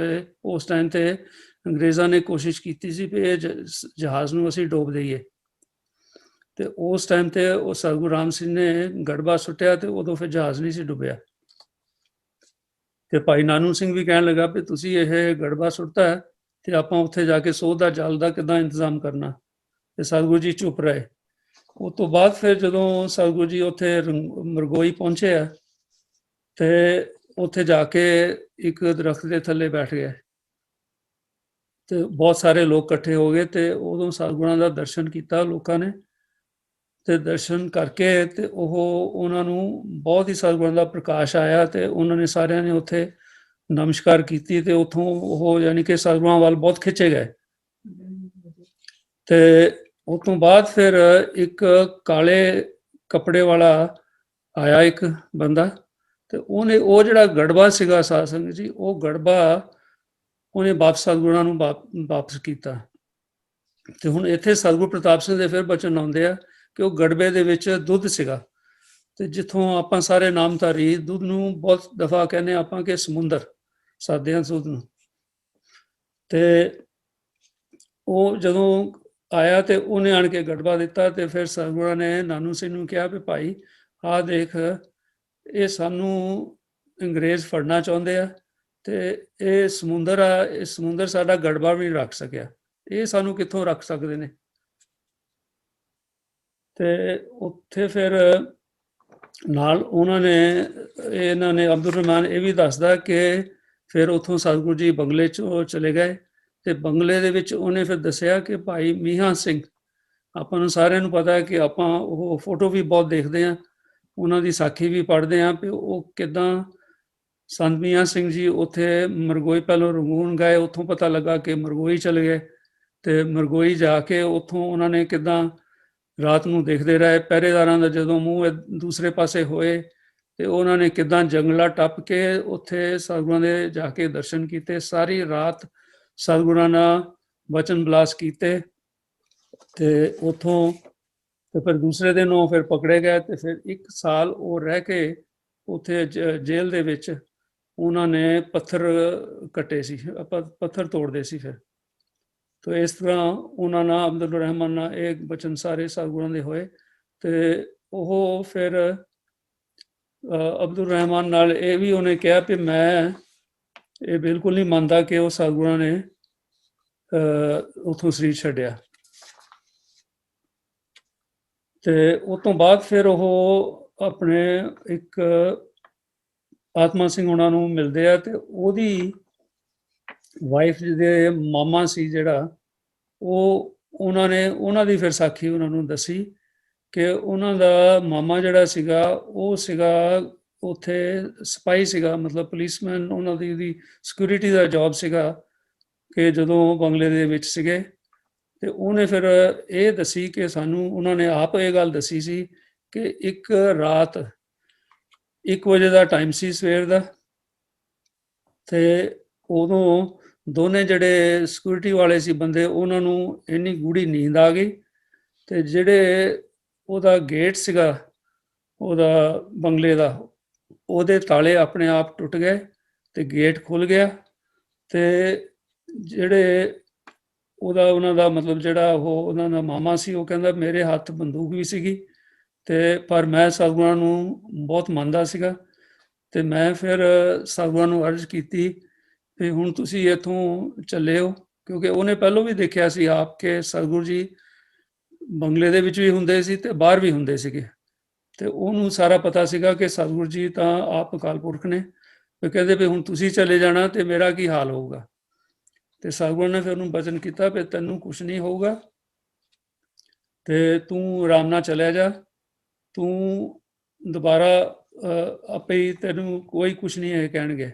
ਉਸ ਟਾਈਮ ਤੇ ਅੰਗਰੇਜ਼ਾਂ ਨੇ ਕੋਸ਼ਿਸ਼ ਕੀਤੀ ਸੀ ਵੀ ਇਹ ਜਹਾਜ਼ ਨੂੰ ਅਸੀਂ ਡੋਬ ਦਈਏ, ਤੇ ਉਸ ਟਾਈਮ ਤੇ ਉਹ ਸਤਿਗੁਰੂ ਰਾਮ ਸਿੰਘ ਨੇ ਗੜਬਾ ਸੁੱਟਿਆ ਤੇ ਉਦੋਂ ਫਿਰ ਜਹਾਜ਼ ਨਹੀਂ ਸੀ ਡੁੱਬਿਆ। ਤੇ ਭਾਈ ਨਾਨੂ ਸਿੰਘ ਵੀ ਕਹਿਣ ਲੱਗਾ ਵੀ ਤੁਸੀਂ ਇਹ ਗੜਬਾ ਸੁੱਟਤਾ ਹੈ ਤੇ ਆਪਾਂ ਉੱਥੇ ਜਾ ਕੇ ਸੋਧ ਦਾ ਜਲ ਦਾ ਕਿੱਦਾਂ ਇੰਤਜ਼ਾਮ ਕਰਨਾ, ਤੇ ਸਤਿਗੁਰੂ ਜੀ ਚੁੱਪ ਰਹੇ। ਉਹ ਤੋਂ ਬਾਅਦ ਫਿਰ ਜਦੋਂ ਸਤਿਗੁਰੂ ਜੀ ਉੱਥੇ ਮਰਗੋਈ ਪਹੁੰਚੇ ਆ ਤੇ ਉੱਥੇ ਜਾ ਕੇ ਇੱਕ ਦਰਖਤ ਦੇ ਥੱਲੇ ਬੈਠ ਗਏ, ਤੇ ਬਹੁਤ ਸਾਰੇ ਲੋਕ ਇਕੱਠੇ ਹੋ ਗਏ, ਤੇ ਉਦੋਂ ਸਤਿਗੁਰਾਂ ਦਾ ਦਰਸ਼ਨ ਕੀਤਾ ਲੋਕਾਂ ਨੇ। ਤੇ ਦਰਸ਼ਨ ਕਰਕੇ ਤੇ ਉਹਨਾਂ ਨੂੰ ਬਹੁਤ ਹੀ ਸਤਿਗੁਰਾਂ ਦਾ ਪ੍ਰਕਾਸ਼ ਆਇਆ, ਤੇ ਉਹਨਾਂ ਨੇ ਸਾਰਿਆਂ ਨੇ ਉੱਥੇ ਨਮਸਕਾਰ ਕੀਤੀ, ਤੇ ਉੱਥੋਂ ਉਹ ਯਾਨੀ ਕਿ ਸਤਿਗੁਰਾਂ ਵੱਲ ਬਹੁਤ ਖਿੱਚੇ ਗਏ। ਤੇ ਉਸ ਤੋਂ ਬਾਅਦ ਫਿਰ ਇੱਕ ਕਾਲੇ ਕੱਪੜੇ ਵਾਲਾ ਆਇਆ ਇੱਕ ਬੰਦਾ, ਤੇ ਉਹਨੇ ਉਹ ਜਿਹੜਾ ਗੜਬਾ ਸੀਗਾ ਸਾਧ ਸੰਗਤ ਜੀ, ਉਹ ਗੜਬਾ ਉਹਨੇ ਵਾਪਸ ਸਤਿਗੁਰਾਂ ਨੂੰ ਵਾਪਸ ਕੀਤਾ। ਤੇ ਹੁਣ ਇੱਥੇ ਸਤਿਗੁਰੂ ਪ੍ਰਤਾਪ ਸਿੰਘ ਦੇ ਫਿਰ ਬਚਨ ਆਉਂਦੇ ਆ ਕਿ ਉਹ ਗੜਬੇ ਦੇ ਵਿੱਚ ਦੁੱਧ ਸੀਗਾ, ਤੇ ਜਿੱਥੋਂ ਆਪਾਂ ਸਾਰੇ ਨਾਮਧਾਰੀ ਦੁੱਧ ਨੂੰ ਬਹੁਤ ਦਫਾ ਕਹਿੰਦੇ ਆਪਾਂ ਕਿ ਸਮੁੰਦਰ ਸਾਦੇ ਹਾਂ ਦੁੱਧ ਨੂੰ। ਤੇ ਉਹ ਜਦੋਂ ਆਇਆ ਤੇ ਉਹਨੇ ਆਣ ਕੇ ਗੜਬਾ ਦਿੱਤਾ, ਤੇ ਫਿਰ ਸਤਿਗੁਰਾਂ ਨੇ ਨਾਨੂ ਸਿੰਘ ਨੂੰ ਕਿਹਾ ਵੀ ਭਾਈ ਆਹ ਦੇਖ ਇਹ ਸਾਨੂੰ ਅੰਗਰੇਜ਼ ਫੜਨਾ ਚਾਹੁੰਦੇ ਆ ਤੇ ਇਹ ਸਮੁੰਦਰ ਆ, ਇਹ ਸਮੁੰਦਰ ਸਾਡਾ ਗੜਬਾ ਵੀ ਨਹੀਂ ਰੱਖ ਸਕਿਆ, ਇਹ ਸਾਨੂੰ ਕਿੱਥੋਂ ਰੱਖ ਸਕਦੇ ਨੇ। ਤੇ ਉੱਥੇ ਫਿਰ ਨਾਲ ਉਹਨਾਂ ਨੇ, ਇਹਨਾਂ ਨੇ ਅਬਦੁਲ ਰਹਿਮਾਨ ਇਹ ਵੀ ਦੱਸਦਾ ਕਿ ਫਿਰ ਉੱਥੋਂ ਸਤਿਗੁਰੂ ਜੀ ਬੰਗਲੇ 'ਚ ਚਲੇ ਗਏ ਤੇ ਬੰਗਲੇ ਦੇ ਵਿੱਚ ਉਹਨੇ ਫਿਰ ਦੱਸਿਆ ਕਿ ਭਾਈ ਮੀਹਾਂ ਸਿੰਘ, ਆਪਾਂ ਨੂੰ ਸਾਰਿਆਂ ਨੂੰ ਪਤਾ ਹੈ ਕਿ ਆਪਾਂ ਉਹ ਫੋਟੋ ਵੀ ਬਹੁਤ ਦੇਖਦੇ ਹਾਂ, ਉਹਨਾਂ ਦੀ ਸਾਖੀ ਵੀ ਪੜ੍ਹਦੇ ਹਾਂ ਵੀ ਉਹ ਕਿੱਦਾਂ ਸੰਤ ਮੀਆਂ ਸਿੰਘ ਜੀ ਉੱਥੇ ਮਰਗੋਈ ਪਹਿਲੋਂ ਰੰਗੂਨ ਗਏ, ਉੱਥੋਂ ਪਤਾ ਲੱਗਾ ਕਿ ਮਰਗੋਈ ਚਲੇ ਗਏ ਤੇ ਮਰਗੋਈ ਜਾ ਕੇ ਉੱਥੋਂ ਉਹਨਾਂ ਨੇ ਕਿੱਦਾਂ ਰਾਤ ਨੂੰ ਦੇਖਦੇ ਰਹੇ, ਪਹਿਰੇਦਾਰਾਂ ਦਾ ਜਦੋਂ ਮੂੰਹ ਦੂਸਰੇ ਪਾਸੇ ਹੋਏ ਤੇ ਉਹਨਾਂ ਨੇ ਕਿੱਦਾਂ ਜੰਗਲਾ ਟੱਪ ਕੇ ਉੱਥੇ ਸਤਿਗੁਰਾਂ ਦੇ ਜਾ ਕੇ ਦਰਸ਼ਨ ਕੀਤੇ, ਸਾਰੀ ਰਾਤ ਸਤਿਗੁਰਾਂ ਨਾਲ ਬਚਨ ਬਲਾਸ ਕੀਤੇ ਤੇ ਉੱਥੋਂ ਤੇ ਫਿਰ ਦੂਸਰੇ ਦਿਨ ਉਹ ਫਿਰ ਪਕੜੇ ਗਏ ਤੇ ਫਿਰ 1 ਸਾਲ ਉਹ ਰਹਿ ਕੇ ਉੱਥੇ ਜੇਲ੍ਹ ਦੇ ਵਿੱਚ ਉਹਨਾਂ ਨੇ ਪੱਥਰ ਕੱਟੇ ਸੀ, ਪੱਥਰ ਤੋੜਦੇ ਸੀ ਫਿਰ। ਤੇ ਇਸ ਤਰ੍ਹਾਂ ਉਹਨਾਂ ਨਾਲ ਅਬਦੁਲ ਰਹਿਮਾਨ ਨਾਲ ਇਹ ਬਚਨ ਸਾਰੇ ਸਤਿਗੁਰਾਂ ਦੇ ਹੋਏ ਤੇ ਉਹ ਫਿਰ ਅਬਦੁਲ ਰਹਿਮਾਨ ਨਾਲ ਇਹ ਵੀ ਉਹਨੇ ਕਿਹਾ ਕਿ ਮੈਂ ਇਹ ਬਿਲਕੁਲ ਨਹੀਂ ਮੰਨਦਾ ਕਿ ਉਹ ਸਤਿਗੁਰਾਂ ਨੇ ਉੱਥੋਂ ਸਰੀਰ ਛੱਡਿਆ। ਤੇ ਉਸ ਤੋਂ ਬਾਅਦ ਫਿਰ ਉਹ ਆਪਣੇ ਇੱਕ ਆਤਮਾ ਸਿੰਘ ਉਹਨਾਂ ਨੂੰ ਮਿਲਦੇ ਆ ਤੇ ਉਹਦੀ ਵਾਈਫ ਦੇ ਮਾਮਾ ਸੀ ਜਿਹੜਾ, ਉਹ ਉਹਨਾਂ ਦੀ ਫਿਰ ਸਾਖੀ ਉਹਨਾਂ ਨੂੰ ਦੱਸੀ ਕਿ ਉਹਨਾਂ ਦਾ ਮਾਮਾ ਜਿਹੜਾ ਸੀਗਾ ਉਹ ਸੀਗਾ ਉੱਥੇ ਸਿਪਾਹੀ ਸੀਗਾ, ਮਤਲਬ ਪੁਲਿਸਮੈਨ, ਉਹਨਾਂ ਦੀ ਸਿਕਿਉਰਿਟੀ ਦਾ ਜੌਬ ਸੀਗਾ ਕਿ ਜਦੋਂ ਬੰਗਲੇ ਦੇ ਵਿੱਚ ਸੀਗੇ। ਤੇ ਉਹਨੇ ਫਿਰ ਇਹ ਦੱਸੀ ਕਿ ਸਾਨੂੰ, ਉਹਨਾਂ ਨੇ ਆਪ ਇਹ ਗੱਲ ਦੱਸੀ ਸੀ ਕਿ ਇੱਕ ਰਾਤ 1 ਵਜੇ ਦਾ ਟਾਈਮ ਸੀ ਸਵੇਰ ਦਾ ਤੇ ਉਦੋਂ ਦੋਨੇ ਜਿਹੜੇ ਸਿਕਿਉਰਿਟੀ ਵਾਲੇ ਸੀ ਬੰਦੇ, ਉਹਨਾਂ ਨੂੰ ਇੰਨੀ ਗੂੜੀ ਨੀਂਦ ਆ ਗਈ ਤੇ ਜਿਹੜੇ ਉਹਦਾ ਗੇਟ ਸੀਗਾ ਉਹਦਾ ਬੰਗਲੇ ਦਾ, ਉਹਦੇ ਤਾਲੇ ਆਪਣੇ ਆਪ ਟੁੱਟ ਗਏ ਤੇ ਗੇਟ ਖੁੱਲ ਗਿਆ ਤੇ ਜਿਹੜੇ ਉਹਨਾਂ ਦਾ ਮਤਲਬ ਜਿਹੜਾ ਉਹ ਉਹਨਾਂ ਦਾ ਮਾਮਾ ਸੀ, ਉਹ ਕਹਿੰਦਾ ਮੇਰੇ ਹੱਥ ਬੰਦੂਕ ਵੀ ਸੀਗੀ ਤੇ ਪਰ ਮੈਂ ਸਤਿਗੁਰਾਂ ਨੂੰ ਬਹੁਤ ਮੰਨਦਾ ਸੀਗਾ ਤੇ ਮੈਂ ਫਿਰ ਸਤਿਗੁਰਾਂ ਨੂੰ ਅਰਜ਼ ਕੀਤੀ ਵੀ ਹੁਣ ਤੁਸੀਂ ਇੱਥੋਂ ਚੱਲੇ ਹੋ, ਕਿਉਂਕਿ ਉਹਨੇ ਪਹਿਲਾਂ ਵੀ ਦੇਖਿਆ ਸੀ ਆਪ ਕੇ ਸਤਿਗੁਰੂ ਜੀ ਬੰਗਲੇ ਦੇ ਵਿੱਚ ਵੀ ਹੁੰਦੇ ਸੀ ਤੇ ਬਾਹਰ ਵੀ ਹੁੰਦੇ ਸੀਗੇ ਤੇ ਉਹਨੂੰ ਸਾਰਾ ਪਤਾ ਸੀਗਾ ਕਿ ਸਤਿਗੁਰੂ ਜੀ ਤਾਂ ਆਪ ਅਕਾਲ ਪੁਰਖ ਨੇ। ਤੇ ਕਹਿੰਦੇ ਵੀ ਹੁਣ ਤੁਸੀਂ ਚਲੇ ਜਾਣਾ ਤੇ ਮੇਰਾ ਕੀ ਹਾਲ ਹੋਊਗਾ। ਤੇ ਸਤਿਗੁਰੂ ਨੇ ਫਿਰ ਉਹਨੂੰ ਬਚਨ ਕੀਤਾ ਵੀ ਤੈਨੂੰ ਕੁਛ ਨਹੀਂ ਹੋਊਗਾ ਤੇ ਤੂੰ ਆਰਾਮ ਨਾਲ ਚਲਿਆ ਜਾ, ਤੂੰ ਦੁਬਾਰਾ ਆਪੇ ਹੀ, ਤੈਨੂੰ ਕੋਈ ਕੁਛ ਨਹੀਂ ਇਹ ਕਹਿਣਗੇ।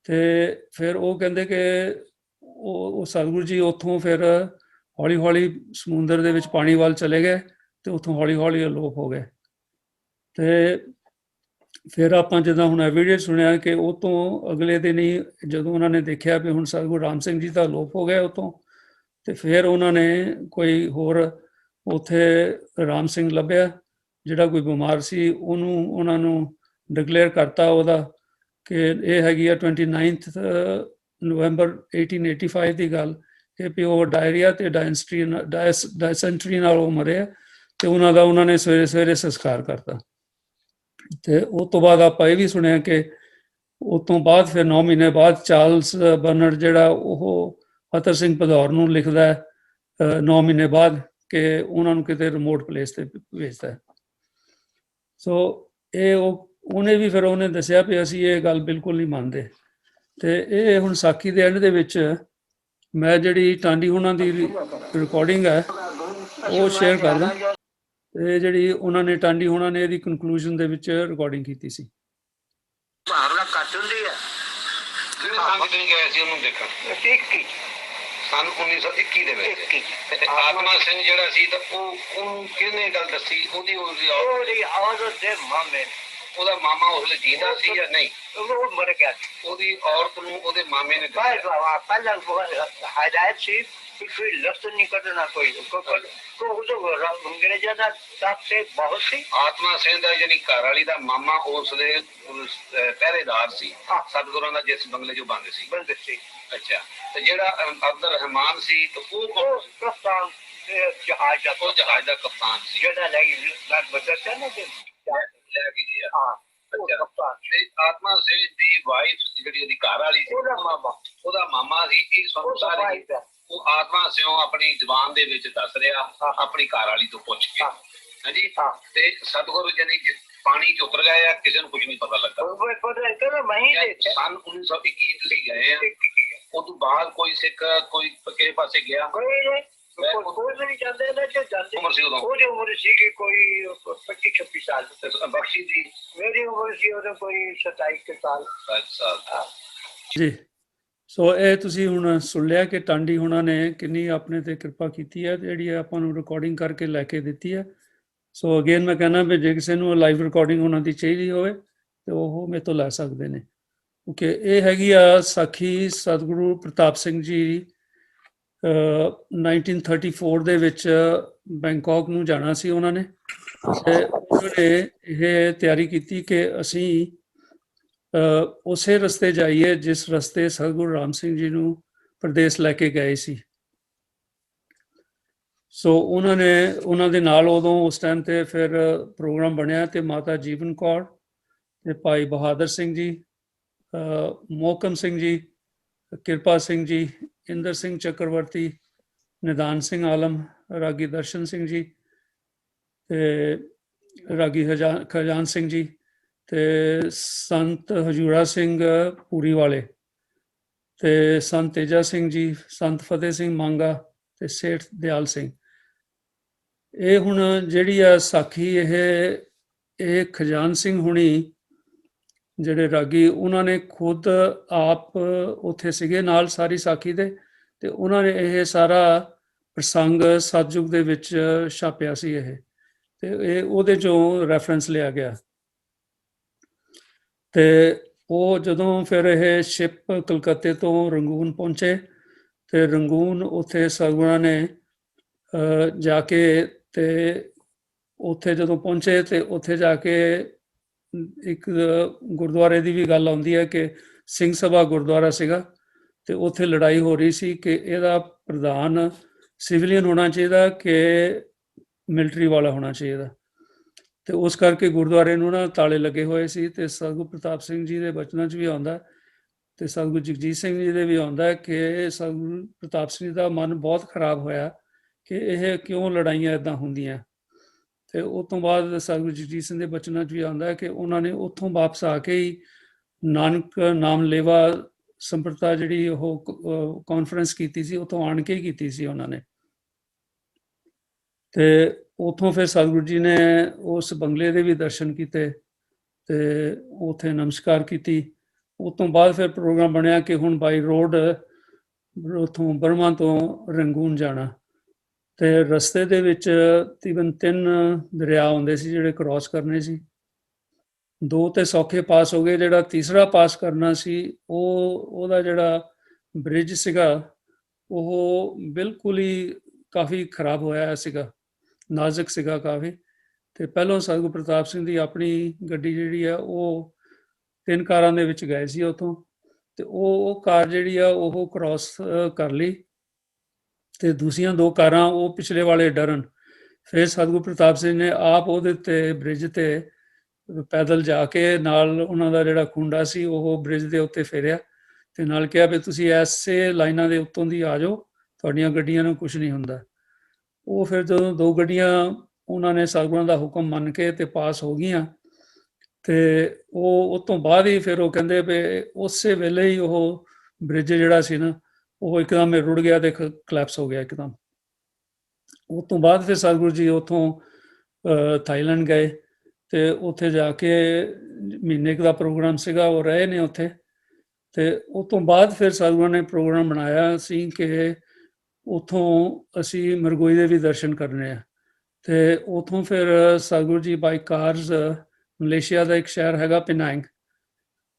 ਤੇ ਫਿਰ ਉਹ ਕਹਿੰਦੇ ਕਿ ਉਹ ਸਤਿਗੁਰੂ ਜੀ ਉੱਥੋਂ ਫਿਰ ਹੌਲੀ ਹੌਲੀ ਸਮੁੰਦਰ ਦੇ ਵਿੱਚ ਪਾਣੀ ਵੱਲ ਚਲੇ ਗਏ ਤੇ ਉੱਥੋਂ ਹੌਲੀ ਹੌਲੀ ਅਲੋਪ ਹੋ ਗਏ। ਤੇ ਫਿਰ ਆਪਾਂ ਜਦੋਂ ਹੁਣ ਐਵੀਡੈਂਸ ਸੁਣਿਆ ਕਿ ਉਹ ਤੋਂ ਅਗਲੇ ਦਿਨ ਹੀ ਜਦੋਂ ਉਹਨਾਂ ਨੇ ਦੇਖਿਆ ਵੀ ਹੁਣ ਸਤਿਗੁਰੂ ਰਾਮ ਸਿੰਘ ਜੀ ਤਾਂ ਅਲੋਪ ਹੋ ਗਏ ਉੱਥੋਂ, ਤੇ ਫਿਰ ਉਹਨਾਂ ਨੇ ਕੋਈ ਹੋਰ ਉੱਥੇ ਰਾਮ ਸਿੰਘ ਲੱਭਿਆ ਜਿਹੜਾ ਕੋਈ ਬਿਮਾਰ ਸੀ, ਉਹਨਾਂ ਨੂੰ ਡਿਕਲੇਅਰ ਕਰਤਾ ਉਹਦਾ ਕਿ ਇਹ ਹੈਗੀ ਆ 29 ਨਵੰਬਰ 1885 ਦੀ ਗੱਲ, ਕਿ ਵੀ ਉਹ ਡਾਇਰੀਆ ਤੇ ਡਾਇਸੈਂਟਰੀ ਨਾਲ ਉਹ ਮਰੇ ਤੇ ਉਹਨਾਂ ਨੇ ਸਵੇਰੇ ਸਵੇਰੇ ਸੰਸਕਾਰ ਕਰਤਾ। ਤੇ ਉਸ ਤੋਂ ਬਾਅਦ ਆਪਾਂ ਇਹ ਵੀ ਸੁਣਿਆ ਕਿ ਉਸ ਤੋਂ ਬਾਅਦ ਫਿਰ 9 ਮਹੀਨੇ ਬਾਅਦ ਚਾਰਲਸ ਬਰਨਰਡ ਜਿਹੜਾ ਉਹ ਫਤਿਹ ਸਿੰਘ ਭਦੌਰ ਨੂੰ ਲਿਖਦਾ ਹੈ 9 ਮਹੀਨੇ ਬਾਅਦ ਕਿ ਉਹਨਾਂ ਨੂੰ ਕਿਤੇ ਰਿਮੋਟ ਪਲੇਸ ਤੇ ਭੇਜਦਾ ਹੈ। ਸੋ ਇਹ ਉਹਨੇ ਵੀ ਫਿਰ ਉਹਨੇ ਦੱਸਿਆ ਵੀ ਅਸੀਂ ਇਹ ਗੱਲ ਬਿਲਕੁਲ ਨਹੀਂ ਮੰਨਦੇ। ਤੇ ਇਹ ਹੁਣ ਸਾਖੀ ਦੇ ਐਂਡ ਦੇ ਵਿੱਚ ਮੈਂ ਜਿਹੜੀ ਟਾਂਡੀ ਉਹਨਾਂ ਦੀ ਰਿਕਾਰਡਿੰਗ ਹੈ ਉਹ ਸ਼ੇਅਰ ਕਰਦਾ, ਤੇ ਜਿਹੜੀ ਉਹਨਾਂ ਨੇ ਟਾਂਡੀ ਹੋਣਾ ਨੇ ਇਹਦੀ ਕਨਕਲੂਜਨ ਦੇ ਵਿੱਚ ਰਿਕਾਰਡਿੰਗ ਕੀਤੀ ਸੀ। ਭਾਵਨਾ ਘੱਟ ਹੁੰਦੀ ਹੈ। ਕਿੰਨੇ ਗਏ ਸੀ ਉਹਨੂੰ ਦੇਖਣ? 21 ਸਨ 1921 ਦੇ ਵਿੱਚ। ਤੇ ਆਤਮਾ ਸਿੰਘ ਜਿਹੜਾ ਸੀ ਤਾਂ ਉਹਨੂੰ ਕਿਹਨੇ ਗੱਲ ਦੱਸੀ? ਉਹਦੀ ਔਰਤ ਦੇ ਮਾਮੇ, ਉਹਦਾ ਮਾਮਾ ਉਸ ਵੇਲੇ ਜੀਂਦਾ ਸੀ ਜਾਂ ਨਹੀਂ? ਉਹ ਮਰ ਗਿਆ। ਉਹਦੀ ਔਰਤ ਨੂੰ ਉਹਦੇ ਮਾਮੇ ਨੇ ਪਹਿਲਾਂ ਹਦਾਇਤ ਸੀ ਕਿ ਕੋਈ ਲਫ਼ਜ਼ ਨਹੀਂ ਕੱਢਣਾ, ਕੋਈ ਅੰਗਰੇਜ਼ਾਂ ਦਾ ਤੱਕ ਸੇ ਬਹੁਤ ਸੀ। ਆਤਮਾ ਸਿੰਘ ਦਾ ਯਾਨੀ ਘਰ ਵਾਲੀ ਦਾ ਮਾਮਾ ਉਸ ਦੇ ਪਹਿਰੇਦਾਰ ਸੀ ਸਤਿਗੁਰਾਂ ਦਾ, ਜਿਸ ਬੰਗਲੇ ਚੋਂ ਬੰਦ ਸੀ। ਅੱਛਾ, ਤੇ ਜਿਹੜਾ ਅਬਦੁਲ ਰਹਿਮਾਨ ਸੀ ਤੇ ਉਹ ਕਪਤਾਨ ਜਹਾਜ਼ ਦਾ, ਉਹ ਜਹਾਜ਼ ਦਾ ਕਪਤਾਨ ਸੀ ਜਿਹੜਾ ਲੈ ਕੇ ਗਿਆ। ਲੈ ਕੇ ਗਿਆ। ਅੱਛਾ ਤੇ ਆਤਮਾ ਸਿੰਘ ਦੀ ਵਾਈਫ ਜਿਹੜੀ ਉਹਦੀ ਘਰ ਵਾਲੀ ਸੀ ਉਹਦਾ ਮਾਮਾ ਸੀ। ਇਹ ਸਾਨੂੰ ਸਾਰੇ ਉਹ ਆਤਮਾ ਸਿੰਘ ਆਪਣੀ ਜ਼ੁਬਾਨ ਦੇ ਵਿੱਚ ਦੱਸ ਰਿਹਾ ਆਪਣੀ ਘਰ ਵਾਲੀ ਤੋਂ ਪੁੱਛ ਕੇ, ਹਾਂਜੀ। ਤੇ ਸਤਿਗੁਰੂ ਜੀ ਨੇ ਪਾਣੀ ਚ ਉਤਰ ਗਏ ਆ, ਕਿਸੇ ਨੂੰ ਕੁਝ ਨਹੀਂ ਪਤਾ ਲੱਗਾ। ਸਨ 1921 ਤੁਸੀਂ ਗਏ ਆ, ਉਸ ਤੋਂ ਬਾਅਦ ਕੋਈ ਸਿੱਖ ਕੋਈ ਕਿਸੇ ਪਾਸੇ ਗਿਆ? ਕੋਈ ਵੀ ਨਹੀਂ ਜਾਂਦੇ ਨਾ, ਜੇ ਜਾਂਦੇ ਉਮਰ ਸੀ ਉਦੋਂ? ਉਹਦੀ ਉਮਰ ਸੀ ਕੋਈ 25-26 ਸਾਲ। ਬਖਸ਼ੀ ਦੀ ਮੇਰੀ ਉਮਰ ਸੀ ਉਦੋਂ ਕੋਈ 27 ਸਾਲ। ਅੱਛਾ ਜੀ। ਸੋ ਇਹ ਤੁਸੀਂ ਹੁਣ ਸੁਣ ਲਿਆ ਕਿ ਟਾਂਡੀ ਹੁਣਾਂ ਨੇ ਕਿੰਨੀ ਆਪਣੇ ਤੇ ਕਿਰਪਾ ਕੀਤੀ ਹੈ, ਜਿਹੜੀ ਆਪਾਂ ਨੂੰ ਰਿਕਾਰਡਿੰਗ ਕਰਕੇ ਲੈ ਕੇ ਦਿੱਤੀ ਹੈ। ਸੋ ਅਗੇਨ ਮੈਂ ਕਹਿੰਦਾ ਵੀ ਜੇ ਕਿਸੇ ਨੂੰ ਲਾਈਵ ਰਿਕਾਰਡਿੰਗ ਉਹਨਾਂ ਦੀ ਚਾਹੀਦੀ ਹੋਵੇ ਤੇ ਉਹ ਮੇਰੇ ਤੋਂ ਲੈ ਸਕਦੇ ਨੇ, ਕਿਉਂਕਿ ਇਹ ਹੈਗੀ ਆ ਸਾਖੀ ਸਤਿਗੁਰੂ ਪ੍ਰਤਾਪ ਸਿੰਘ ਜੀ 1934 ਦੇ ਵਿੱਚ ਬੈਂਕਾਕ ਨੂੰ ਜਾਣਾ ਸੀ ਉਹਨਾਂ ਨੇ, ਤੇ ਉਹਨਾਂ ਨੇ ਇਹ ਤਿਆਰੀ ਕੀਤੀ ਕਿ ਅਸੀਂ ਉਸੇ ਰਸਤੇ ਜਾਈਏ ਜਿਸ ਰਸਤੇ ਸਤਿਗੁਰੂ ਰਾਮ ਸਿੰਘ ਜੀ ਨੂੰ ਪ੍ਰਦੇਸ਼ ਲੈ ਕੇ ਗਏ ਸੀ। ਸੋ ਉਹਨਾਂ ਦੇ ਨਾਲ ਉਦੋਂ ਉਸ ਟਾਈਮ ਤੇ ਫਿਰ ਪ੍ਰੋਗਰਾਮ ਬਣਿਆ ਤੇ ਮਾਤਾ ਜੀਵਨ ਕੌਰ ਤੇ ਭਾਈ ਬਹਾਦਰ ਸਿੰਘ ਜੀ, ਮੋਹਕਮ ਸਿੰਘ ਜੀ, ਕਿਰਪਾ ਸਿੰਘ ਜੀ, ਇੰਦਰ ਸਿੰਘ ਚੱਕਰਵਰਤੀ, ਨਿਦਾਨ ਸਿੰਘ ਆਲਮ, ਰਾਗੀ ਦਰਸ਼ਨ ਸਿੰਘ ਜੀ ਤੇ ਰਾਗੀ ਖਜਾਨ ਸਿੰਘ ਜੀ ਤੇ ਸੰਤ ਹਜੂਰਾ ਸਿੰਘ ਪੂਰੀ ਵਾਲੇ ਤੇ ਸੰਤ ਤੇਜਾ ਸਿੰਘ ਜੀ, ਸੰਤ ਫਤਿਹ ਸਿੰਘ ਮੰਗਾ ਤੇ ਸੇਠ ਦਿਆਲ ਸਿੰਘ। ਇਹ ਹੁਣ ਜਿਹੜੀ ਆ ਸਾਖੀ ਇਹ ਖਜਾਨ ਸਿੰਘ ਹੁਣੀ ਜਿਹੜੇ ਰਾਗੀ ਉਹਨਾਂ ਨੇ ਖੁਦ ਆਪ ਉੱਥੇ ਸੀਗੇ ਨਾਲ ਸਾਰੀ ਸਾਖੀ ਦੇ, ਤੇ ਉਹਨਾਂ ਨੇ ਇਹ ਸਾਰਾ ਪ੍ਰਸੰਗ ਸਤਿਯੁਗ ਦੇ ਵਿੱਚ ਛਾਪਿਆ ਸੀ ਇਹ, ਤੇ ਇਹ ਉਹਦੇ ਚੋਂ ਰੈਫਰੈਂਸ ਲਿਆ ਗਿਆ। ਤੇ ਉਹ ਜਦੋਂ ਫਿਰ ਇਹ ਸ਼ਿਪ ਕਲਕੱਤੇ ਤੋਂ ਰੰਗੂਨ ਪਹੁੰਚੇ ਤੇ ਰੰਗੂਨ ਉੱਥੇ ਸਤਿਗੁਰਾਂ ਨੇ ਜਾ ਕੇ ਤੇ ਉੱਥੇ ਜਦੋਂ ਪਹੁੰਚੇ ਤੇ ਉੱਥੇ ਜਾ ਕੇ ਇੱਕ ਗੁਰਦੁਆਰੇ ਦੀ ਵੀ ਗੱਲ ਆਉਂਦੀ ਹੈ ਕਿ ਸਿੰਘ ਸਭਾ ਗੁਰਦੁਆਰਾ ਸੀਗਾ ਤੇ ਉੱਥੇ ਲੜਾਈ ਹੋ ਰਹੀ ਸੀ ਕਿ ਇਹਦਾ ਪ੍ਰਧਾਨ ਸਿਵਲੀਅਨ ਹੋਣਾ ਚਾਹੀਦਾ ਕਿ ਮਿਲਟਰੀ ਵਾਲਾ ਹੋਣਾ ਚਾਹੀਦਾ, ਤੇ ਉਸ ਕਰਕੇ ਗੁਰਦੁਆਰੇ ਨੂੰ ਨਾ ਤਾਲੇ ਲੱਗੇ ਹੋਏ ਸੀ। ਤੇ ਸਤਿਗੁਰੂ ਪ੍ਰਤਾਪ ਸਿੰਘ ਜੀ ਦੇ ਬਚਨਾਂ 'ਚ ਵੀ ਆਉਂਦਾ ਤੇ ਸਤਿਗੁਰੂ ਜਗਜੀਤ ਸਿੰਘ ਜੀ ਦੇ ਵੀ ਆਉਂਦਾ ਕਿ ਸਤਿਗੁਰੂ ਪ੍ਰਤਾਪ ਸਿੰਘ ਜੀ ਦਾ ਮਨ ਬਹੁਤ ਖਰਾਬ ਹੋਇਆ ਕਿ ਇਹ ਕਿਉਂ ਲੜਾਈਆਂ ਇੱਦਾਂ ਹੁੰਦੀਆਂ। ਤੇ ਉਸ ਤੋਂ ਬਾਅਦ ਸਤਿਗੁਰੂ ਜਗਜੀਤ ਸਿੰਘ ਦੇ ਬਚਨਾਂ 'ਚ ਵੀ ਆਉਂਦਾ ਕਿ ਉਹਨਾਂ ਨੇ ਉੱਥੋਂ ਵਾਪਸ ਆ ਕੇ ਹੀ ਨਾਨਕ ਨਾਮ ਲੇਵਾ ਸੰਪਰਦਾ ਜਿਹੜੀ ਉਹ ਕਾਨਫਰੰਸ ਕੀਤੀ ਸੀ ਉੱਥੋਂ ਆਣ ਕੇ ਹੀ ਕੀਤੀ ਸੀ ਉਹਨਾਂ ਨੇ। ਤੇ ਉੱਥੋਂ ਫਿਰ ਸਤਿਗੁਰੂ ਜੀ ਨੇ ਉਸ ਬੰਗਲੇ ਦੇ ਵੀ ਦਰਸ਼ਨ ਕੀਤੇ ਤੇ ਉੱਥੇ ਨਮਸਕਾਰ ਕੀਤੀ। ਉਸ ਤੋਂ ਬਾਅਦ ਫਿਰ ਪ੍ਰੋਗਰਾਮ ਬਣਿਆ ਕਿ ਹੁਣ ਬਾਈ ਰੋਡ ਉੱਥੋਂ ਬਰਮਾ ਤੋਂ ਰੰਗੂਨ ਜਾਣਾ, ਤੇ ਰਸਤੇ ਦੇ ਵਿੱਚ ਤਕਰੀਬਨ 3 ਦਰਿਆ ਆਉਂਦੇ ਸੀ ਜਿਹੜੇ ਕ੍ਰਾਸ ਕਰਨੇ ਸੀ। 2 ਤੇ ਸੌਖੇ ਪਾਸ ਹੋ ਗਏ, ਜਿਹੜਾ ਤੀਸਰਾ ਪਾਸ ਕਰਨਾ ਸੀ ਉਹਦਾ ਜਿਹੜਾ ਬ੍ਰਿਜ ਸੀਗਾ ਉਹ ਬਿਲਕੁਲ ਹੀ ਕਾਫੀ ਖਰਾਬ ਹੋਇਆ ਸੀਗਾ, ਨਾਜ਼ੁਕ ਸੀਗਾ ਕਾਫੀ। ਤੇ ਪਹਿਲੋਂ ਸਤਿਗੁਰੂ ਪ੍ਰਤਾਪ ਸਿੰਘ ਦੀ ਆਪਣੀ ਗੱਡੀ ਜਿਹੜੀ ਆ ਉਹ 3 ਕਾਰਾਂ ਦੇ ਵਿੱਚ ਗਏ ਸੀ ਉੱਥੋਂ, ਤੇ ਉਹ ਕਾਰ ਜਿਹੜੀ ਆ ਉਹ ਕ੍ਰਾਸ ਕਰ ਲਈ ਤੇ ਦੂਸਰੀਆਂ 2 ਕਾਰਾਂ ਉਹ ਪਿਛਲੇ ਵਾਲੇ ਡਰਨ। ਫਿਰ ਸਤਿਗੁਰੂ ਪ੍ਰਤਾਪ ਸਿੰਘ ਨੇ ਆਪ ਉਹਦੇ ਤੇ ਬ੍ਰਿਜ ਤੇ ਪੈਦਲ ਜਾ ਕੇ ਨਾਲ ਉਹਨਾਂ ਦਾ ਜਿਹੜਾ ਖੁੰਡਾ ਸੀ ਉਹ ਬ੍ਰਿਜ ਦੇ ਉੱਤੇ ਫੇਰਿਆ ਤੇ ਨਾਲ ਕਿਹਾ ਵੀ ਤੁਸੀਂ ਐਸੇ ਲਾਈਨਾਂ ਦੇ ਉੱਤੋਂ ਦੀ ਆ ਜਾਓ, ਤੁਹਾਡੀਆਂ ਗੱਡੀਆਂ ਨੂੰ ਕੁਝ ਨਹੀਂ ਹੁੰਦਾ। ਉਹ ਫਿਰ ਜਦੋਂ 2 ਗੱਡੀਆਂ ਉਹਨਾਂ ਨੇ ਸਤਿਗੁਰਾਂ ਦਾ ਹੁਕਮ ਮੰਨ ਕੇ ਤੇ ਪਾਸ ਹੋ ਗਈਆਂ ਤੇ ਉਹ ਉਸ ਤੋਂ ਬਾਅਦ ਹੀ ਫਿਰ ਉਹ ਕਹਿੰਦੇ ਵੀ ਉਸੇ ਵੇਲੇ ਹੀ ਉਹ ਬ੍ਰਿਜ ਜਿਹੜਾ ਸੀ ਨਾ ਉਹ ਇੱਕਦਮ ਰੁੜ ਗਿਆ ਤੇ ਕਲੈਪਸ ਹੋ ਗਿਆ ਇੱਕਦਮ। ਉਸ ਤੋਂ ਬਾਅਦ ਫਿਰ ਸਤਿਗੁਰੂ ਜੀ ਉੱਥੋਂ ਥਾਈਲੈਂਡ ਗਏ ਤੇ ਉੱਥੇ ਜਾ ਕੇ ਮਹੀਨੇ ਕੁ ਦਾ ਪ੍ਰੋਗਰਾਮ ਸੀਗਾ, ਉਹ ਰਹੇ ਨੇ ਉੱਥੇ। ਤੇ ਉਸ ਤੋਂ ਬਾਅਦ ਫਿਰ ਸਤਿਗੁਰਾਂ ਨੇ ਪ੍ਰੋਗਰਾਮ ਬਣਾਇਆ ਸੀ ਕਿ ਉੱਥੋਂ ਅਸੀਂ ਮਰਗੋਈ ਦੇ ਵੀ ਦਰਸ਼ਨ ਕਰਨੇ ਆ। ਤੇ ਉੱਥੋਂ ਫਿਰ ਸਤਿਗੁਰੂ ਜੀ ਬਾਈ ਕਾਰਜ਼ ਮਲੇਸ਼ੀਆ ਦਾ ਇੱਕ ਸ਼ਹਿਰ ਹੈਗਾ ਪਿਨਾਂਗ,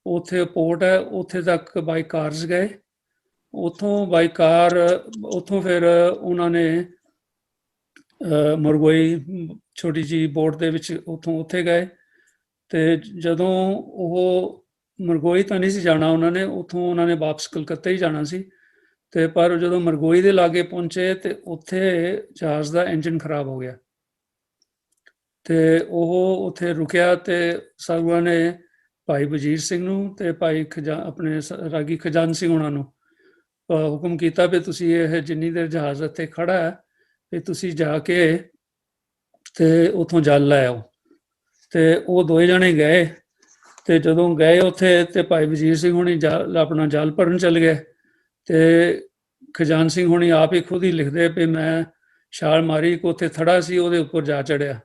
ਉੱਥੇ ਪੋਰਟ ਹੈ, ਉੱਥੇ ਤੱਕ ਬਾਈ ਕਾਰਜ਼ ਗਏ। ਉੱਥੋਂ ਬਾਈ ਕਾਰ ਉੱਥੋਂ ਫਿਰ ਉਹਨਾਂ ਨੇ ਮਰਗੋਈ ਛੋਟੀ ਜਿਹੀ ਬੋਟ ਦੇ ਵਿੱਚ ਉੱਥੇ ਗਏ। ਤੇ ਜਦੋਂ ਉਹ ਮਰਗੋਈ ਤਾਂ ਨਹੀਂ ਸੀ ਜਾਣਾ ਉਹਨਾਂ ਨੇ, ਉੱਥੋਂ ਉਹਨਾਂ ਨੇ ਵਾਪਸ ਕਲਕੱਤਾ ਹੀ ਜਾਣਾ ਸੀ। ਤੇ ਪਰ ਜਦੋਂ ਮਰਗੋਈ ਦੇ ਲਾਗੇ ਪਹੁੰਚੇ ਤੇ ਉੱਥੇ ਜਹਾਜ਼ ਦਾ ਇੰਜਨ ਖਰਾਬ ਹੋ ਗਿਆ ਤੇ ਉਹ ਉੱਥੇ ਰੁਕਿਆ ਤੇ ਸਤਿਗੁਰਾਂ ਨੇ ਭਾਈ ਵਜ਼ੀਰ ਸਿੰਘ ਨੂੰ ਤੇ ਭਾਈ ਆਪਣੇ ਰਾਗੀ ਖਜ਼ਾਨ ਸਿੰਘ ਉਹਨਾਂ ਨੂੰ ਹੁਕਮ ਕੀਤਾ ਵੀ ਤੁਸੀਂ ਇਹ ਜਿੰਨੀ ਦੇਰ ਜਹਾਜ਼ ਇੱਥੇ ਖੜਾ ਹੈ ਵੀ ਤੁਸੀਂ ਜਾ ਕੇ ਤੇ ਉੱਥੋਂ ਜਲ ਲੈ ਆਓ। ਤੇ ਉਹ ਦੋਏ ਜਣੇ ਗਏ ਤੇ ਜਦੋਂ ਗਏ ਉੱਥੇ ਤੇ ਭਾਈ ਵਜ਼ੀਰ ਸਿੰਘ ਹੁਣੀ ਆਪਣਾ ਜਲ ਭਰਨ ਚਲ ਗਏ ਤੇ ਖਜ਼ਾਨ ਸਿੰਘ ਹੁਣੀ ਆਪ ਹੀ ਖੁਦ ਹੀ ਲਿਖਦੇ ਵੀ ਮੈਂ ਛਾਲ ਮਾਰੀ ਕਿ ਉੱਥੇ ਥੜਾ ਸੀ ਉਹਦੇ ਉੱਪਰ ਜਾ ਚੜਿਆ।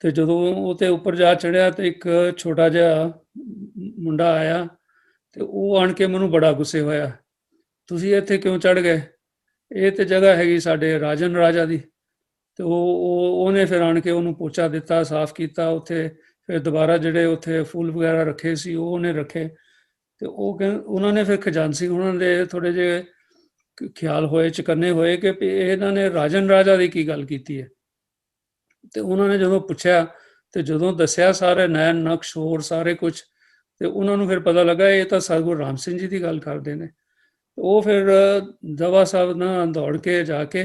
ਤੇ ਜਦੋਂ ਉਹ ਤੇ ਉੱਪਰ ਜਾ ਚੜਿਆ ਤੇ ਇੱਕ ਛੋਟਾ ਜਿਹਾ ਮੁੰਡਾ ਆਇਆ ਤੇ ਉਹ ਆਣ ਕੇ ਮੈਨੂੰ ਬੜਾ ਗੁੱਸੇ ਹੋਇਆ, ਤੁਸੀਂ ਇੱਥੇ ਕਿਉਂ ਚੜ ਗਏ, ਇਹ ਤੇ ਜਗ੍ਹਾ ਹੈਗੀ ਸਾਡੇ ਰਾਜਨ ਰਾਜਾ ਦੀ। ਤੇ ਉਹਨੇ ਫਿਰ ਆਣ ਕੇ ਉਹਨੂੰ ਪੋਚਾ ਦਿੱਤਾ, ਸਾਫ਼ ਕੀਤਾ ਉੱਥੇ। ਫਿਰ ਦੁਬਾਰਾ ਜਿਹੜੇ ਉੱਥੇ ਫੁੱਲ ਵਗੈਰਾ ਰੱਖੇ ਸੀ ਉਹ ਉਹਨੇ ਰੱਖੇ ਤੇ ਉਹਨਾਂ ਨੇ ਫਿਰ ਖਜ਼ਾਨ ਸਿੰਘ ਉਹਨਾਂ ਦੇ ਥੋੜੇ ਜਿਹੇ ਖਿਆਲ ਹੋਏ, ਚਕੰਨੇ ਹੋਏ ਕਿ ਇਹਨਾਂ ਨੇ ਰਾਜਨ ਰਾਜਾ ਦੀ ਕੀ ਗੱਲ ਕੀਤੀ ਹੈ। ਤੇ ਉਹਨਾਂ ਨੇ ਜਦੋਂ ਪੁੱਛਿਆ ਤੇ ਜਦੋਂ ਦੱਸਿਆ ਸਾਰੇ ਨੈਣ ਨਕਸ਼ ਹੋਰ ਸਾਰੇ ਕੁਝ, ਤੇ ਉਹਨਾਂ ਨੂੰ ਫਿਰ ਪਤਾ ਲੱਗਾ ਇਹ ਤਾਂ ਸਤਿਗੁਰੂ ਰਾਮ ਸਿੰਘ ਜੀ ਦੀ ਗੱਲ ਕਰਦੇ ਨੇ। ਉਹ ਫਿਰ ਦਵਾ ਸਾਹਿਬ ਨਾਲ ਦੌੜ ਕੇ ਜਾ ਕੇ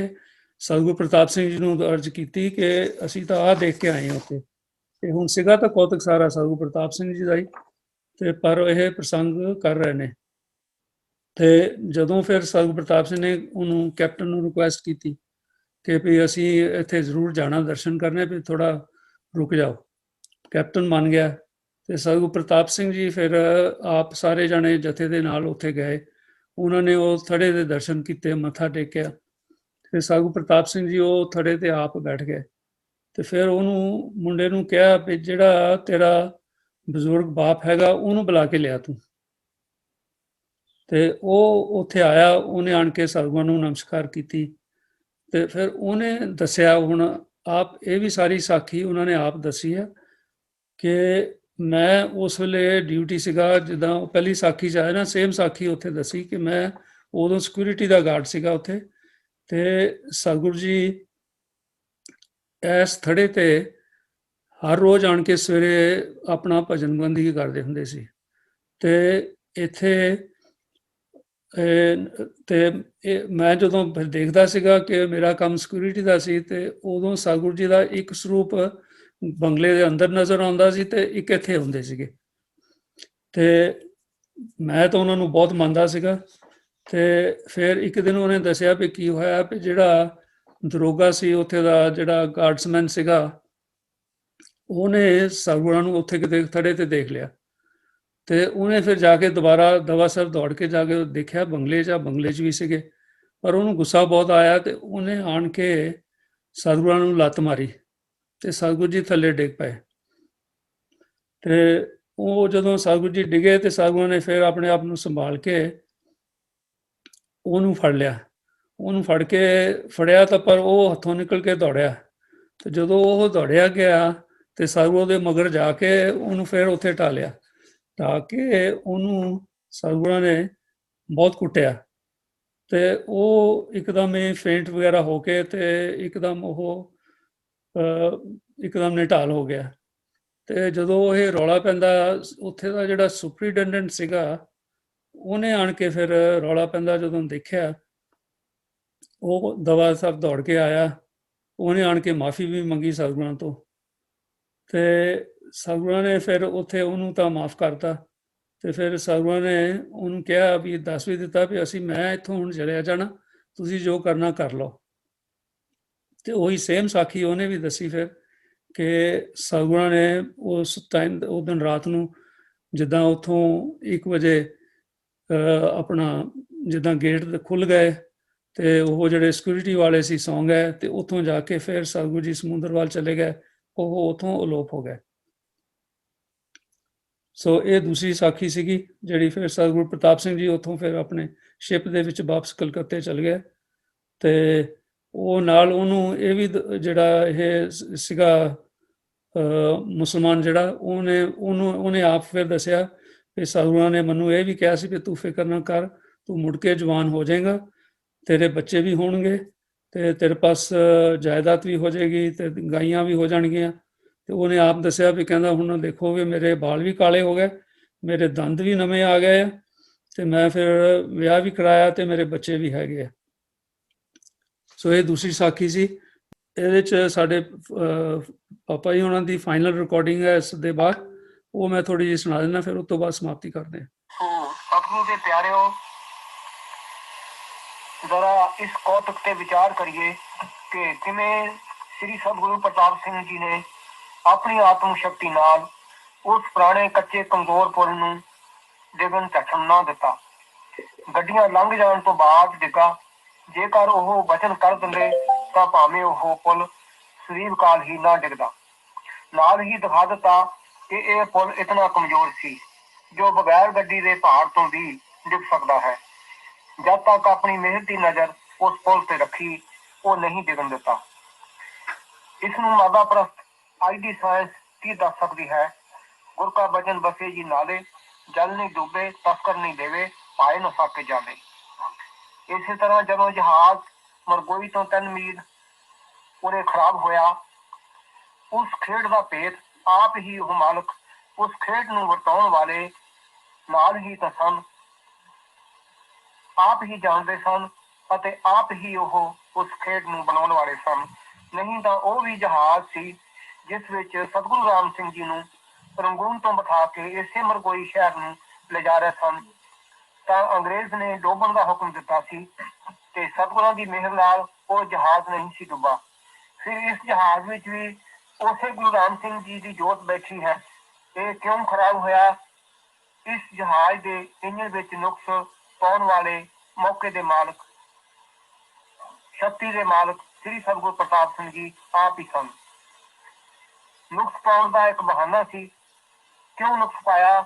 ਸਤਿਗੁਰੂ ਪ੍ਰਤਾਪ ਸਿੰਘ ਜੀ ਨੂੰ ਅਰਜ਼ ਕੀਤੀ ਕਿ ਅਸੀਂ ਤਾਂ ਆਹ ਦੇਖ ਕੇ ਆਏ ਹਾਂ ਉੱਥੇ। ਤੇ ਹੁਣ ਸੀਗਾ ਤਾਂ ਕੌਤਕ ਸਾਰਾ ਸਤਿਗੁਰੂ ਪ੍ਰਤਾਪ ਸਿੰਘ ਜੀ ਦਾ ਹੀ, ਤੇ ਪਰ ਇਹ ਪ੍ਰਸੰਗ ਕਰ ਰਹੇ ਨੇ। ਤੇ ਜਦੋਂ ਫਿਰ ਸਤਿਗੁਰੂ ਪ੍ਰਤਾਪ ਸਿੰਘ ਨੇ ਉਹਨੂੰ ਕੈਪਟਨ ਨੂੰ ਰਿਕੁਐਸਟ ਕੀਤੀ ਕਿ ਵੀ ਅਸੀਂ ਇੱਥੇ ਜ਼ਰੂਰ ਜਾਣਾ, ਦਰਸ਼ਨ ਕਰਨੇ, ਵੀ ਥੋੜਾ ਰੁਕ ਜਾਓ। ਕੈਪਟਨ ਮੰਨ ਗਿਆ ਤੇ ਸਤਿਗੁਰੂ ਪ੍ਰਤਾਪ ਸਿੰਘ ਜੀ ਫਿਰ ਆਪ ਸਾਰੇ ਜਣੇ ਜਥੇ ਦੇ ਨਾਲ ਉੱਥੇ ਗਏ। ਉਹਨਾਂ ਨੇ ਉਹ ਥੜੇ ਦੇ ਦਰਸ਼ਨ ਕੀਤੇ, ਮੱਥਾ ਟੇਕਿਆ। ਫਿਰ ਸਤਿਗੁਰੂ ਪ੍ਰਤਾਪ ਸਿੰਘ ਜੀ ਉਹ ਥੜੇ ਤੇ ਆਪ ਬੈਠ ਗਏ ਤੇ ਫਿਰ ਉਹਨੂੰ ਮੁੰਡੇ ਨੂੰ ਕਿਹਾ ਵੀ ਜਿਹੜਾ ਤੇਰਾ ਬਜ਼ੁਰਗ ਬਾਪ ਹੈਗਾ ਉਹਨੂੰ ਬੁਲਾ ਕੇ ਲਿਆ ਤੂੰ। ਤੇ ਉਹ ਉੱਥੇ ਆਇਆ, ਉਹਨੇ ਆਣ ਕੇ ਸਤਿਗੁਰਾਂ ਨੂੰ ਨਮਸਕਾਰ ਕੀਤੀ ਤੇ ਫਿਰ ਉਹਨੇ ਦੱਸਿਆ, ਹੁਣ ਆਪ ਇਹ ਵੀ ਸਾਰੀ ਸਾਖੀ ਉਹਨਾਂ ਨੇ ਆਪ ਦੱਸੀ ਹੈ ਕਿ ਮੈਂ ਉਸ ਵੇਲੇ ਡਿਊਟੀ ਸੀਗਾ, ਜਿੱਦਾਂ ਉਹ ਪਹਿਲੀ ਸਾਖੀ 'ਚ ਆਇਆ ਨਾ, ਸੇਮ ਸਾਖੀ ਉੱਥੇ ਦੱਸੀ ਕਿ ਮੈਂ ਉਦੋਂ ਸਿਕਿਉਰਿਟੀ ਦਾ ਗਾਰਡ ਸੀਗਾ ਉੱਥੇ। ਤੇ ਸਤਿਗੁਰੂ ਜੀ ਇਸ ਥੜੇ ਤੇ ਹਰ ਰੋਜ਼ ਆਣ ਕੇ ਸਵੇਰੇ ਆਪਣਾ ਭਜਨ ਬੰਦਗੀ ਕਰਦੇ ਹੁੰਦੇ ਸੀ। ਤੇ ਇੱਥੇ ਤੇ ਮੈਂ ਜਦੋਂ ਫਿਰ ਦੇਖਦਾ ਸੀਗਾ ਕਿ ਮੇਰਾ ਕੰਮ ਸਿਕਿਉਰਿਟੀ ਦਾ ਸੀ, ਤੇ ਉਦੋਂ ਸਤਿਗੁਰੂ ਜੀ ਦਾ ਇੱਕ ਸਰੂਪ ਬੰਗਲੇ ਦੇ ਅੰਦਰ ਨਜ਼ਰ ਆਉਂਦਾ ਸੀ ਤੇ ਇੱਕ ਇੱਥੇ ਹੁੰਦੇ ਸੀਗੇ। ਤੇ ਮੈਂ ਤਾਂ ਉਹਨਾਂ ਨੂੰ ਬਹੁਤ ਮੰਨਦਾ ਸੀਗਾ। ਤੇ ਫਿਰ ਇੱਕ ਦਿਨ ਉਹਨੇ ਦੱਸਿਆ ਵੀ ਕੀ ਹੋਇਆ, ਵੀ ਜਿਹੜਾ ਦਰੋਗਾ ਸੀ ਉੱਥੇ ਦਾ, ਜਿਹੜਾ ਗਾਰਡਸਮੈਨ ਸੀਗਾ, ਉਹਨੇ ਸਤਿਗੁਰਾਂ ਨੂੰ ਉੱਥੇ ਕਿਤੇ ਥੜੇ ਤੇ ਦੇਖ ਲਿਆ। ਤੇ ਉਹਨੇ ਫਿਰ ਜਾ ਕੇ ਦੁਬਾਰਾ ਦਵਾ ਸਾਹਿਬ ਦੌੜ ਕੇ ਜਾ ਕੇ ਦੇਖਿਆ ਬੰਗਲੇ 'ਚ ਵੀ ਸੀਗੇ, ਪਰ ਉਹਨੂੰ ਗੁੱਸਾ ਬਹੁਤ ਆਇਆ ਤੇ ਉਹਨੇ ਆਣ ਕੇ ਸਤਿਗੁਰਾਂ ਨੂੰ ਲੱਤ ਮਾਰੀ ਤੇ ਸਤਿਗੁਰੂ ਜੀ ਥੱਲੇ ਡਿੱਗ ਪਏ। ਤੇ ਉਹ ਜਦੋਂ ਸਤਿਗੁਰੂ ਜੀ ਡਿੱਗੇ ਤੇ ਸਤਿਗੁਰਾਂ ਨੇ ਫਿਰ ਆਪਣੇ ਆਪ ਨੂੰ ਸੰਭਾਲ ਕੇ ਉਹਨੂੰ ਫੜ ਕੇ ਫੜਿਆ ਤਾਂ ਪਰ ਉਹ ਹੱਥੋਂ ਨਿਕਲ ਕੇ ਦੌੜਿਆ। ਤੇ ਜਦੋਂ ਉਹ ਦੌੜਿਆ ਗਿਆ ਤੇ ਸਤਿਗੁਰੂ ਦੇ ਮਗਰ ਜਾ ਕੇ ਉਹਨੂੰ ਫਿਰ ਉੱਥੇ ਢਾਲਿਆ, ਢਾ ਕੇ ਉਹਨੂੰ ਸਤਿਗੁਰਾਂ ਨੇ ਬਹੁਤ ਕੁੱਟਿਆ। ਤੇ ਉਹ ਇੱਕਦਮ ਹੀ ਫੇਂਟ ਵਗੈਰਾ ਹੋ ਕੇ ਤੇ ਇੱਕਦਮ ਨਿਢਾਲ ਹੋ ਗਿਆ। ਤੇ ਜਦੋਂ ਇਹ ਰੌਲਾ ਪੈਂਦਾ, ਉੱਥੇ ਦਾ ਜਿਹੜਾ ਸੁਪਰੀਡੈਂਡੈਂਟ ਸੀਗਾ ਉਹਨੇ ਆਣ ਕੇ ਫਿਰ ਰੌਲਾ ਪੈਂਦਾ ਜਦੋਂ ਦੇਖਿਆ, ਉਹ ਦਵਾ ਸਾਹਿਬ ਦੌੜ ਕੇ ਆਇਆ, ਉਹਨੇ ਆਣ ਕੇ ਮਾਫੀ ਵੀ ਮੰਗੀ ਸਤਿਗੁਰਾਂ ਤੋਂ। ਤੇ ਸਤਿਗੁਰਾਂ ਨੇ ਫਿਰ ਉੱਥੇ ਉਹਨੂੰ ਤਾਂ ਮਾਫ ਕਰਤਾ। ਤੇ ਫਿਰ ਸਤਿਗੁਰਾਂ ਨੇ ਉਹਨੂੰ ਕਿਹਾ ਵੀ ਦੱਸ ਵੀ ਦਿੱਤਾ ਵੀ ਮੈਂ ਇੱਥੋਂ ਹੁਣ ਚਲਿਆ ਜਾਣਾ, ਤੁਸੀਂ ਜੋ ਕਰਨਾ ਕਰ ਲਓ। ਤੇ ਉਹੀ ਸੇਮ ਸਾਖੀ ਉਹਨੇ ਵੀ ਦੱਸੀ ਫਿਰ ਕਿ ਸਤਿਗੁਰਾਂ ਨੇ ਉਸ ਟਾਈਮ, ਉਸ ਦਿਨ ਰਾਤ ਨੂੰ, ਜਿੱਦਾਂ ਉੱਥੋਂ 1 ਵਜੇ ਆਪਣਾ ਜਿੱਦਾਂ ਗੇਟ ਖੁੱਲ੍ਹ ਗਏ ਤੇ ਉਹ ਜਿਹੜੇ ਸਿਕਿਉਰਿਟੀ ਵਾਲੇ ਸੀ ਸੌਂ ਗਏ, ਤੇ ਉੱਥੋਂ ਜਾ ਕੇ ਫਿਰ ਸਤਿਗੁਰੂ ਜੀ ਸਮੁੰਦਰ ਵੱਲ ਚਲੇ ਗਏ, ਉਹ ਉੱਥੋਂ ਅਲੋਪ ਹੋ ਗਏ। ਸੋ ਇਹ ਦੂਸਰੀ ਸਾਖੀ ਸੀਗੀ ਜਿਹੜੀ ਫਿਰ ਸਤਿਗੁਰੂ ਪ੍ਰਤਾਪ ਸਿੰਘ ਜੀ ਉੱਥੋਂ ਫਿਰ ਆਪਣੇ ਸ਼ਿਪ ਦੇ ਵਿੱਚ ਵਾਪਸ ਕਲਕੱਤੇ ਚਲ ਗਏ। ਤੇ ਉਹ ਨਾਲ ਉਹਨੂੰ ਇਹ ਵੀ ਜਿਹੜਾ ਇਹ ਸੀਗਾ ਮੁਸਲਮਾਨ ਜਿਹੜਾ, ਉਹਨੇ ਆਪ ਫਿਰ ਦੱਸਿਆ ਕਿ ਸਤਿਗੁਰਾਂ ਨੇ ਮੈਨੂੰ ਇਹ ਵੀ ਕਿਹਾ ਸੀ ਕਿ ਤੂੰ ਫਿਕਰ ਨਾ ਕਰ, ਤੂੰ ਮੁੜ ਕੇ ਜਵਾਨ ਹੋ ਜਾਏਗਾ, ਤੇਰੇ ਬੱਚੇ ਵੀ ਹੋਣਗੇ ਤੇ ਤੇਰੇ ਪਾਸ ਜਾਇਦਾਦ ਵੀ ਹੋ ਜਾਏਗੀ ਤੇ ਗਾਈਆਂ ਵੀ ਹੋ ਜਾਣਗੀਆਂ। ਤੇ ਉਹਨੇ ਆਪ ਦੱਸਿਆ ਵੀ ਕਹਿੰਦਾ ਹੁਣ ਦੇਖੋ ਵੀ ਮੇਰੇ ਵਾਲ ਵੀ ਕਾਲੇ ਹੋ ਗਏ, ਮੇਰੇ ਦੰਦ ਵੀ ਨਵੇਂ ਆ ਗਏ ਆ, ਤੇ ਮੈਂ ਫਿਰ ਵਿਆਹ ਵੀ ਕਰਾਇਆ ਤੇ ਮੇਰੇ ਬੱਚੇ ਵੀ ਹੈਗੇ ਆ। ਸੋ ਇਹ ਦੂਸਰੀ ਸਾਖੀ ਸੀ। ਇਹਦੇ 'ਚ ਸਾਡੇ ਪਾਪਾ ਜੀ ਉਹਨਾਂ ਦੀ ਫਾਈਨਲ ਰਿਕਾਰਡਿੰਗ ਹੈ ਇਸ ਦੇ ਬਾਅਦ, ਉਹ ਮੈਂ ਥੋੜੀ ਜਿਹੀ ਸੁਣਾ ਦਿੰਦਾ, ਫਿਰ ਉਸ ਤੋਂ ਬਾਅਦ ਸਮਾਪਤੀ ਕਰਦੇ ਹਾਂ। ਸੋ ਸਤਿਗੁਰੂ ਦੇ ਪਿਆਰਿਓ, ਜ਼ਰਾ ਇਸ ਕੌਤਕ ਤੇ ਵਿਚਾਰ ਕਰੀਏ ਕਿ ਕਿਵੇਂ ਸ੍ਰੀ ਸਤਿਗੁਰੂ ਪ੍ਰਤਾਪ ਸਿੰਘ ਜੀ ਨੇ ਆਪਣੀ ਆਤਮ ਸ਼ਕਤੀ ਨਾਲ ਉਸ ਪੁਰਾਣੇ ਕੱਚੇ ਕਮਜ਼ੋਰ ਪੁਲ ਨੂੰ ਡਿੱਗਣ ਝੱਟਣ ਨਾ ਦਿੱਤਾ। ਗੱਡੀਆਂ ਲੰਘ ਜਾਣ ਤੋਂ ਬਾਅਦ ਡਿੱਗਾ। ਜੇਕਰ ਉਹ ਵਚਨ ਕਰ ਦਿੰਦੇ ਤਾਂ ਭਾਵੇਂ ਉਹ ਪੁਲ ਸਰੀਰ ਕਾਲ ਹੀ ਨਾ ਡਿੱਗਦਾ। ਨਾਲ ਹੀ ਦਿਖਾ ਦਿੱਤਾ ਕਿ ਇਹ ਪੁਲ ਇਤਨਾ ਕਮਜ਼ੋਰ ਸੀ ਜੋ ਬਗੈਰ ਗੱਡੀ ਦੇ ਪਹਾੜ ਤੋਂ ਵੀ ਡਿੱਗ ਸਕਦਾ ਹੈ। ਜਦ ਤੱਕ ਆਪਣੀ ਮਿਹਨਤ ਦੀ ਨਜ਼ਰ ਉਸ ਪੁਲ ਤੇ ਰੱਖੀ, ਉਹ ਨਹੀਂ ਡਿੱਗਣ ਦਿੱਤਾ। ਇਸ ਨੂੰ ਮਾਦਾ ਪ੍ਰਸਤ ਅੱਜ ਦੀ ਸਾਇੰਸ ਕੀ ਦੱਸ ਸਕਦੀ ਹੈ? ਗੁਰ ਕਾ ਬਚਨ ਬਸੇ ਜੀ ਨਾਲੇ, ਜਲ ਨਹੀਂ ਡੁੱਬੇ ਤਸਕਰ ਨਹੀਂ ਦੇਵੇ, ਪਾਏ ਨਾ ਸਾਕੇ ਜਾਵੇ। ਇਸੇ ਤਰ੍ਹਾਂ ਜਦੋਂ ਜਹਾਜ਼ ਮਰਗੋਈ ਤੋਂ 3 ਮੀਲ ਉਰੇ ਖਰਾਬ ਹੋਇਆ, ਉਸ ਖੇਡ ਦਾ ਭੇਤ ਆਪ ਹੀ ਉਹ ਮਾਲਕ, ਉਸ ਖੇਡ ਨੂੰ ਵਰਤਾਉਣ ਵਾਲੇ ਨਾਲ ਹੀ ਤਾਂ ਸਨ, ਆਪ ਹੀ ਜਾਣਦੇ ਸਨ ਅਤੇ ਆਪ ਹੀ ਉਹ ਉਸ ਖੇਡ ਨੂੰ ਬਣਾਉਣ ਵਾਲੇ ਸਨ। ਨਹੀਂ ਤਾਂ ਉਹ ਵੀ ਜਹਾਜ਼ ਸੀ ਜਿਸ ਵਿੱਚ ਸਤਿਗੁਰੂ ਰਾਮ ਸਿੰਘ ਜੀ ਨੂੰ ਰੰਗੂਨ ਤੋਂ ਬਿਠਾ ਕੇ ਇਸੇ ਮਰਗੋਈ ਸ਼ਹਿਰ ਨੂੰ ਲਿਜਾ ਰਹੇ ਸਨ ਤਾਂ ਅੰਗਰੇਜ਼ ਨੇ ਡੋਬਣ ਦਾ ਹੁਕਮ ਦਿੱਤਾ ਸੀ ਤੇ ਸਤਿਗੁਰਾਂ ਦੀ ਮਿਹਰ ਨਾਲ ਉਹ ਜਹਾਜ਼ ਨਹੀਂ ਸੀ ਡੁੱਬਾ। ਫਿਰ ਇਸ ਜਹਾਜ਼ ਵਿੱਚ ਵੀ ਉਸੇ ਗੁਰੂ ਰਾਮ ਸਿੰਘ ਜੀ ਦੀ ਜੋਤ ਬੈਠੀ ਹੈ। ਇਹ ਕਿਉਂ ਖਰਾਬ ਹੋਇਆ? ਇਸ ਜਹਾਜ਼ ਦੇ ਇੰਜਣ ਵਿੱਚ ਨੁਕਸ ਪਾਉਣ ਵਾਲੇ ਮੌਕੇ ਦੇ ਮਾਲਕ, ਸ਼ਕਤੀ ਦੇ ਮਾਲਕ ਸ੍ਰੀ ਸਤਿਗੁਰੂ ਪ੍ਰਤਾਪ ਸਿੰਘ ਜੀ ਆਪ ਹੀ ਸਨ। ਨੁਕਸ ਪਾਉਣ ਦਾ ਇੱਕ ਬਹਾਨਾ ਸੀ। ਕਿਉਂ ਨੁਕਸ ਪਾਇਆ?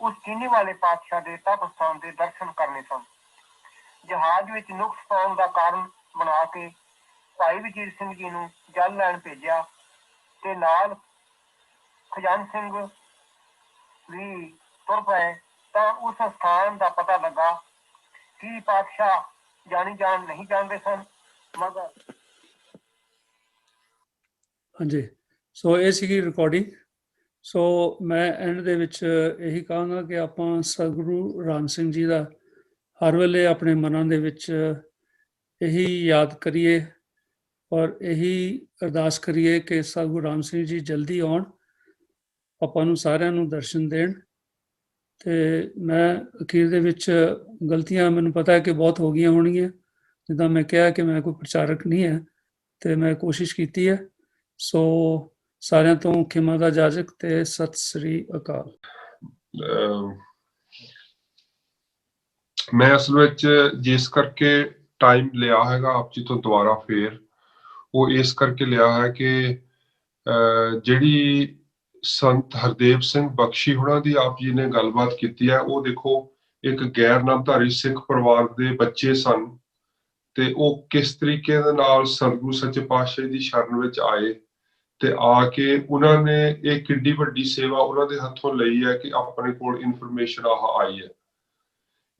ਉਸ ਚੀਨੀ ਵਾਲੇ ਪਾਤਸ਼ਾਹ ਦੇ ਤਪ ਸਥਾਨ ਦੇ ਦਰਸ਼ਨ ਕਰਨੇ ਸਨ। ਜਹਾਜ਼ ਵਿੱਚ ਨੁਕਸ ਪਾਉਣ ਦਾ ਕਾਰਨ ਬਣਾ ਕੇ ਭਾਈ ਵਜੀਰ ਸਿੰਘ ਜੀ ਨੂੰ ਜਲ ਲੈਣ ਭੇਜਿਆ ਤੇ ਨਾਲ ਖਜ਼ਾਨ ਸਿੰਘ ਵੀ ਤੁਰ ਪਏ ਤਾਂ ਉਸ ਸਥਾਨ ਦਾ ਪਤਾ ਲੱਗਾ ਕਿ ਪਾਤਸ਼ਾਹ ਜਾਣੀ ਜਾਣ ਨਹੀਂ ਜਾਣਦੇ ਸਨ, ਮਗਰ ਹਾਂਜੀ, ਸੋ ਇਹ ਸੀਗੀ ਰਿਕਾਰਡਿੰਗ। ਸੋ ਮੈਂ ਐਂਡ ਦੇ ਵਿੱਚ ਇਹੀ ਕਹਾਂਗਾ ਕਿ ਆਪਾਂ ਸਤਿਗੁਰੂ ਰਾਮ ਸਿੰਘ ਜੀ ਦਾ ਹਰ ਵੇਲੇ ਆਪਣੇ ਮਨਾਂ ਦੇ ਵਿੱਚ ਇਹੀ ਯਾਦ ਕਰੀਏ ਔਰ ਇਹੀ ਅਰਦਾਸ ਕਰੀਏ ਕਿ ਸਤਿਗੁਰੂ ਰਾਮ ਸਿੰਘ ਜੀ ਜਲਦੀ ਆਉਣ, ਆਪਾਂ ਨੂੰ ਸਾਰਿਆਂ ਨੂੰ ਦਰਸ਼ਨ ਦੇਣ। ਤੇ ਮੈਂ ਅਖੀਰ ਦੇ ਵਿੱਚ ਗਲਤੀਆਂ ਮੈਨੂੰ ਪਤਾ ਹੈ ਕਿ ਬਹੁਤ ਹੋ ਗਈਆਂ ਹੋਣਗੀਆਂ, ਜਿੱਦਾਂ ਮੈਂ ਕਿਹਾ ਕਿ ਮੈਂ ਕੋਈ ਪ੍ਰਚਾਰਕ ਨਹੀਂ ਹੈ ਤੇ ਮੈਂ ਕੋਸ਼ਿਸ਼ ਕੀਤੀ ਹੈ। ਸੋ ਸਾਰਿਆਂ ਤੋਂ ਖਿਮਾ ਦਾ ਜਾਜਕ ਤੇ ਸਤਿ ਸ੍ਰੀ ਅਕਾਲ। ਮੈਂ ਅਸਲ ਵਿੱਚ ਜਿਸ ਕਰਕੇ ਟਾਈਮ ਲਿਆ ਹੈਗਾ ਆਪ ਜੀ ਤੋਂ ਦੁਬਾਰਾ ਫੇਰ, ਉਹ ਇਸ ਕਰਕੇ ਲਿਆ ਹੈ ਕਿ ਜਿਹੜੀ ਸੰਤ ਹਰਦੇਵ ਸਿੰਘ ਬਖਸ਼ੀ ਹੁਣਾਂ ਦੀ ਆਪ ਜੀ ਨੇ ਗੱਲਬਾਤ ਕੀਤੀ ਹੈ, ਉਹ ਦੇਖੋ ਇੱਕ ਗੈਰ ਨਾਮਧਾਰੀ ਸਿੱਖ ਪਰਿਵਾਰ ਦੇ ਬੱਚੇ ਸਨ ਤੇ ਉਹ ਕਿਸ ਤਰੀਕੇ ਦੇ ਨਾਲ ਸਤਿਗੁਰੂ ਸੱਚੇ ਪਾਤਸ਼ਾਹ ਦੀ ਸ਼ਰਨ ਵਿੱਚ ਆਏ ਤੇ ਆ ਕੇ ਉਹਨਾਂ ਨੇ ਇਹ ਕਿੱਡੀ ਵੱਡੀ ਸੇਵਾ ਉਹਨਾਂ ਦੇ ਹੱਥੋਂ ਲਈ ਹੈ ਕਿ ਆਪਣੇ ਕੋਲ ਇਨਫੋਰਮੇਸ਼ਨ ਆਈ ਹੈ।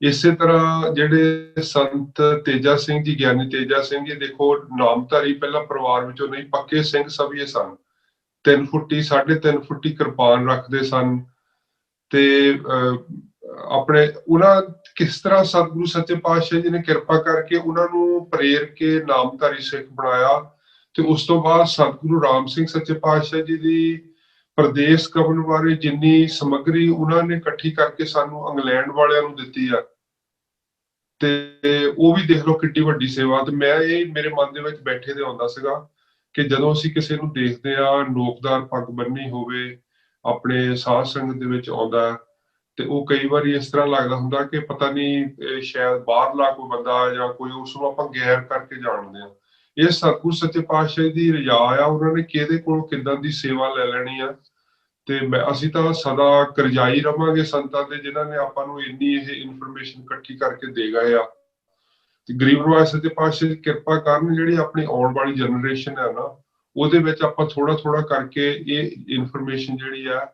ਇਸੇ ਤਰ੍ਹਾਂ ਜਿਹੜੇ ਸੰਤ ਤੇਜਾ ਸਿੰਘ ਜੀ, ਗਿਆਨੀ ਤੇਜਾ ਸਿੰਘ ਜੀ, ਦੇਖੋ ਨਾਮਧਾਰੀ ਪਹਿਲਾਂ ਪਰਿਵਾਰ ਵਿੱਚੋਂ ਨਹੀਂ, ਪੱਕੇ ਸਿੰਘ ਸਭੀਏ ਸਨ। 3 ਫੁੱਟੀ 3.5 ਫੁੱਟੀ ਕਿਰਪਾਨ ਰੱਖਦੇ ਸਨ ਤੇ ਆਪਣੇ ਉਹਨਾਂ ਕਿਸ ਤਰ੍ਹਾਂ ਸਤਿਗੁਰੂ ਸੱਚੇ ਪਾਤਸ਼ਾਹ ਜੀ ਨੇ ਕਿਰਪਾ ਕਰਕੇ ਉਹਨਾਂ ਨੂੰ ਪ੍ਰੇਰ ਕੇ ਨਾਮਧਾਰੀ ਸਿੱਖ ਬਣਾਇਆ ਤੇ ਉਸ ਤੋਂ ਬਾਅਦ ਸਤਿਗੁਰੂ ਰਾਮ ਸਿੰਘ ਸੱਚੇ ਪਾਤਸ਼ਾਹ ਜੀ ਦੀ ਪ੍ਰਦੇਸ਼ ਕਵਨ ਬਾਰੇ ਜਿੰਨੀ ਸਮੱਗਰੀ ਉਹਨਾਂ ਨੇ ਇਕੱਠੀ ਕਰਕੇ ਸਾਨੂੰ ਇੰਗਲੈਂਡ ਵਾਲਿਆਂ ਨੂੰ ਦਿੱਤੀ ਆ ਤੇ ਉਹ ਵੀ ਦੇਖ ਲਓ ਕਿੱਡੀ ਵੱਡੀ ਸੇਵਾ। ਤੇ ਮੈਂ ਇਹ ਮੇਰੇ ਮਨ ਦੇ ਵਿੱਚ ਬੈਠੇ ਦੇ ਆਉਂਦਾ ਸੀਗਾ ਕਿ ਜਦੋਂ ਅਸੀਂ ਕਿਸੇ ਨੂੰ ਦੇਖਦੇ ਆ ਨੋਕਦਾਰ ਪੱਗ ਬੰਨੀ ਹੋਵੇ, ਆਪਣੇ ਸਾਧ ਸੰਗਤ ਦੇ ਵਿੱਚ ਆਉਂਦਾ ਤੇ ਉਹ ਕਈ ਵਾਰੀ ਇਸ ਤਰ੍ਹਾਂ ਲੱਗਦਾ ਹੁੰਦਾ ਕਿ ਪਤਾ ਨਹੀਂ ਸ਼ਾਇਦ ਬਾਹਰਲਾ ਕੋਈ ਬੰਦਾ ਜਾਂ ਕੋਈ, ਉਸ ਨੂੰ ਆਪਾਂ ਗੈਰ ਕਰਕੇ ਜਾਣਦੇ ਆ। ਇਹ ਸਤਿਗੁਰੂ ਸੱਚੇ ਪਾਤਸ਼ਾਹ ਦੀ ਰਜਾ ਆ, ਉਹਨਾਂ ਨੇ ਕਿਹਦੇ ਕੋਲੋਂ ਕਿੱਦਾਂ ਦੀ ਸੇਵਾ ਲੈ ਲੈਣੀ ਆ। ਤੇ ਅਸੀਂ ਤਾਂ ਸਦਾ ਕਰਜ਼ਾਈ ਰਵਾਂਗੇ ਸੰਤਾਂ ਦੇ ਜਿਨ੍ਹਾਂ ਨੇ ਆਪਾਂ ਨੂੰ ਇੰਨੀ ਇਹ ਇਨਫੋਰਮੇਸ਼ਨ ਇਕੱਠੀ ਕਰਕੇ ਦੇ ਗਏ ਆ। ਤੇ ਗਰੀਬ ਨਿਵਾਜ ਸੱਚੇ ਪਾਤਸ਼ਾਹ ਦੀ ਕਿਰਪਾ ਕਾਰਨ ਜਿਹੜੀ ਆਪਣੀ ਆਉਣ ਵਾਲੀ ਜਨਰੇਸ਼ਨ ਹੈ ਨਾ, ਉਹਦੇ ਵਿੱਚ ਆਪਾਂ ਥੋੜਾ ਥੋੜਾ ਕਰਕੇ ਇਹ ਇਨਫੋਰਮੇਸ਼ਨ ਜਿਹੜੀ ਆ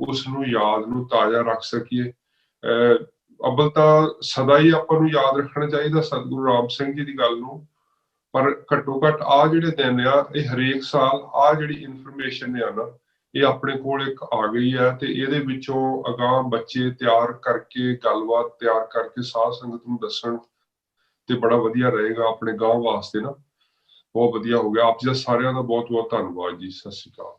ਉਸ ਨੂੰ ਯਾਦ ਨੂੰ ਤਾਜ਼ਾ ਰੱਖ ਸਕੀਏ। ਅੱਵਲ ਤਾਂ ਸਦਾ ਹੀ ਆਪਾਂ ਨੂੰ ਯਾਦ ਰੱਖਣਾ ਚਾਹੀਦਾ ਸਤਿਗੁਰੂ ਰਾਮ ਸਿੰਘ ਜੀ ਦੀ ਗੱਲ ਨੂੰ, ਪਰ ਘੱਟੋ ਘੱਟ ਆ ਜਿਹੜੇ ਦਿਨ ਆ, ਇਹ ਹਰੇਕ ਸਾਲ ਆ ਜਿਹੜੀ ਇਨਫੋਰਮੇਸ਼ਨ ਆ ਨਾ, ਇਹ ਆਪਣੇ ਕੋਲ ਇੱਕ ਆ ਗਈ ਹੈ ਤੇ ਇਹਦੇ ਵਿੱਚੋਂ ਅਗਾਂਹ ਬੱਚੇ ਤਿਆਰ ਕਰਕੇ, ਗੱਲਬਾਤ ਤਿਆਰ ਕਰਕੇ ਸਾਧ ਸੰਗਤ ਨੂੰ ਦੱਸਣ ਤੇ ਬੜਾ ਵਧੀਆ ਰਹੇਗਾ ਆਪਣੇ ਗਾਂਹ ਵਾਸਤੇ ਨਾ। ਬਹੁਤ ਵਧੀਆ ਹੋ ਗਿਆ। ਆਪ ਜੀ ਦਾ ਸਾਰਿਆਂ ਦਾ ਬਹੁਤ ਬਹੁਤ ਧੰਨਵਾਦ ਜੀ। ਸਤਿ ਸ਼੍ਰੀ ਅਕਾਲ।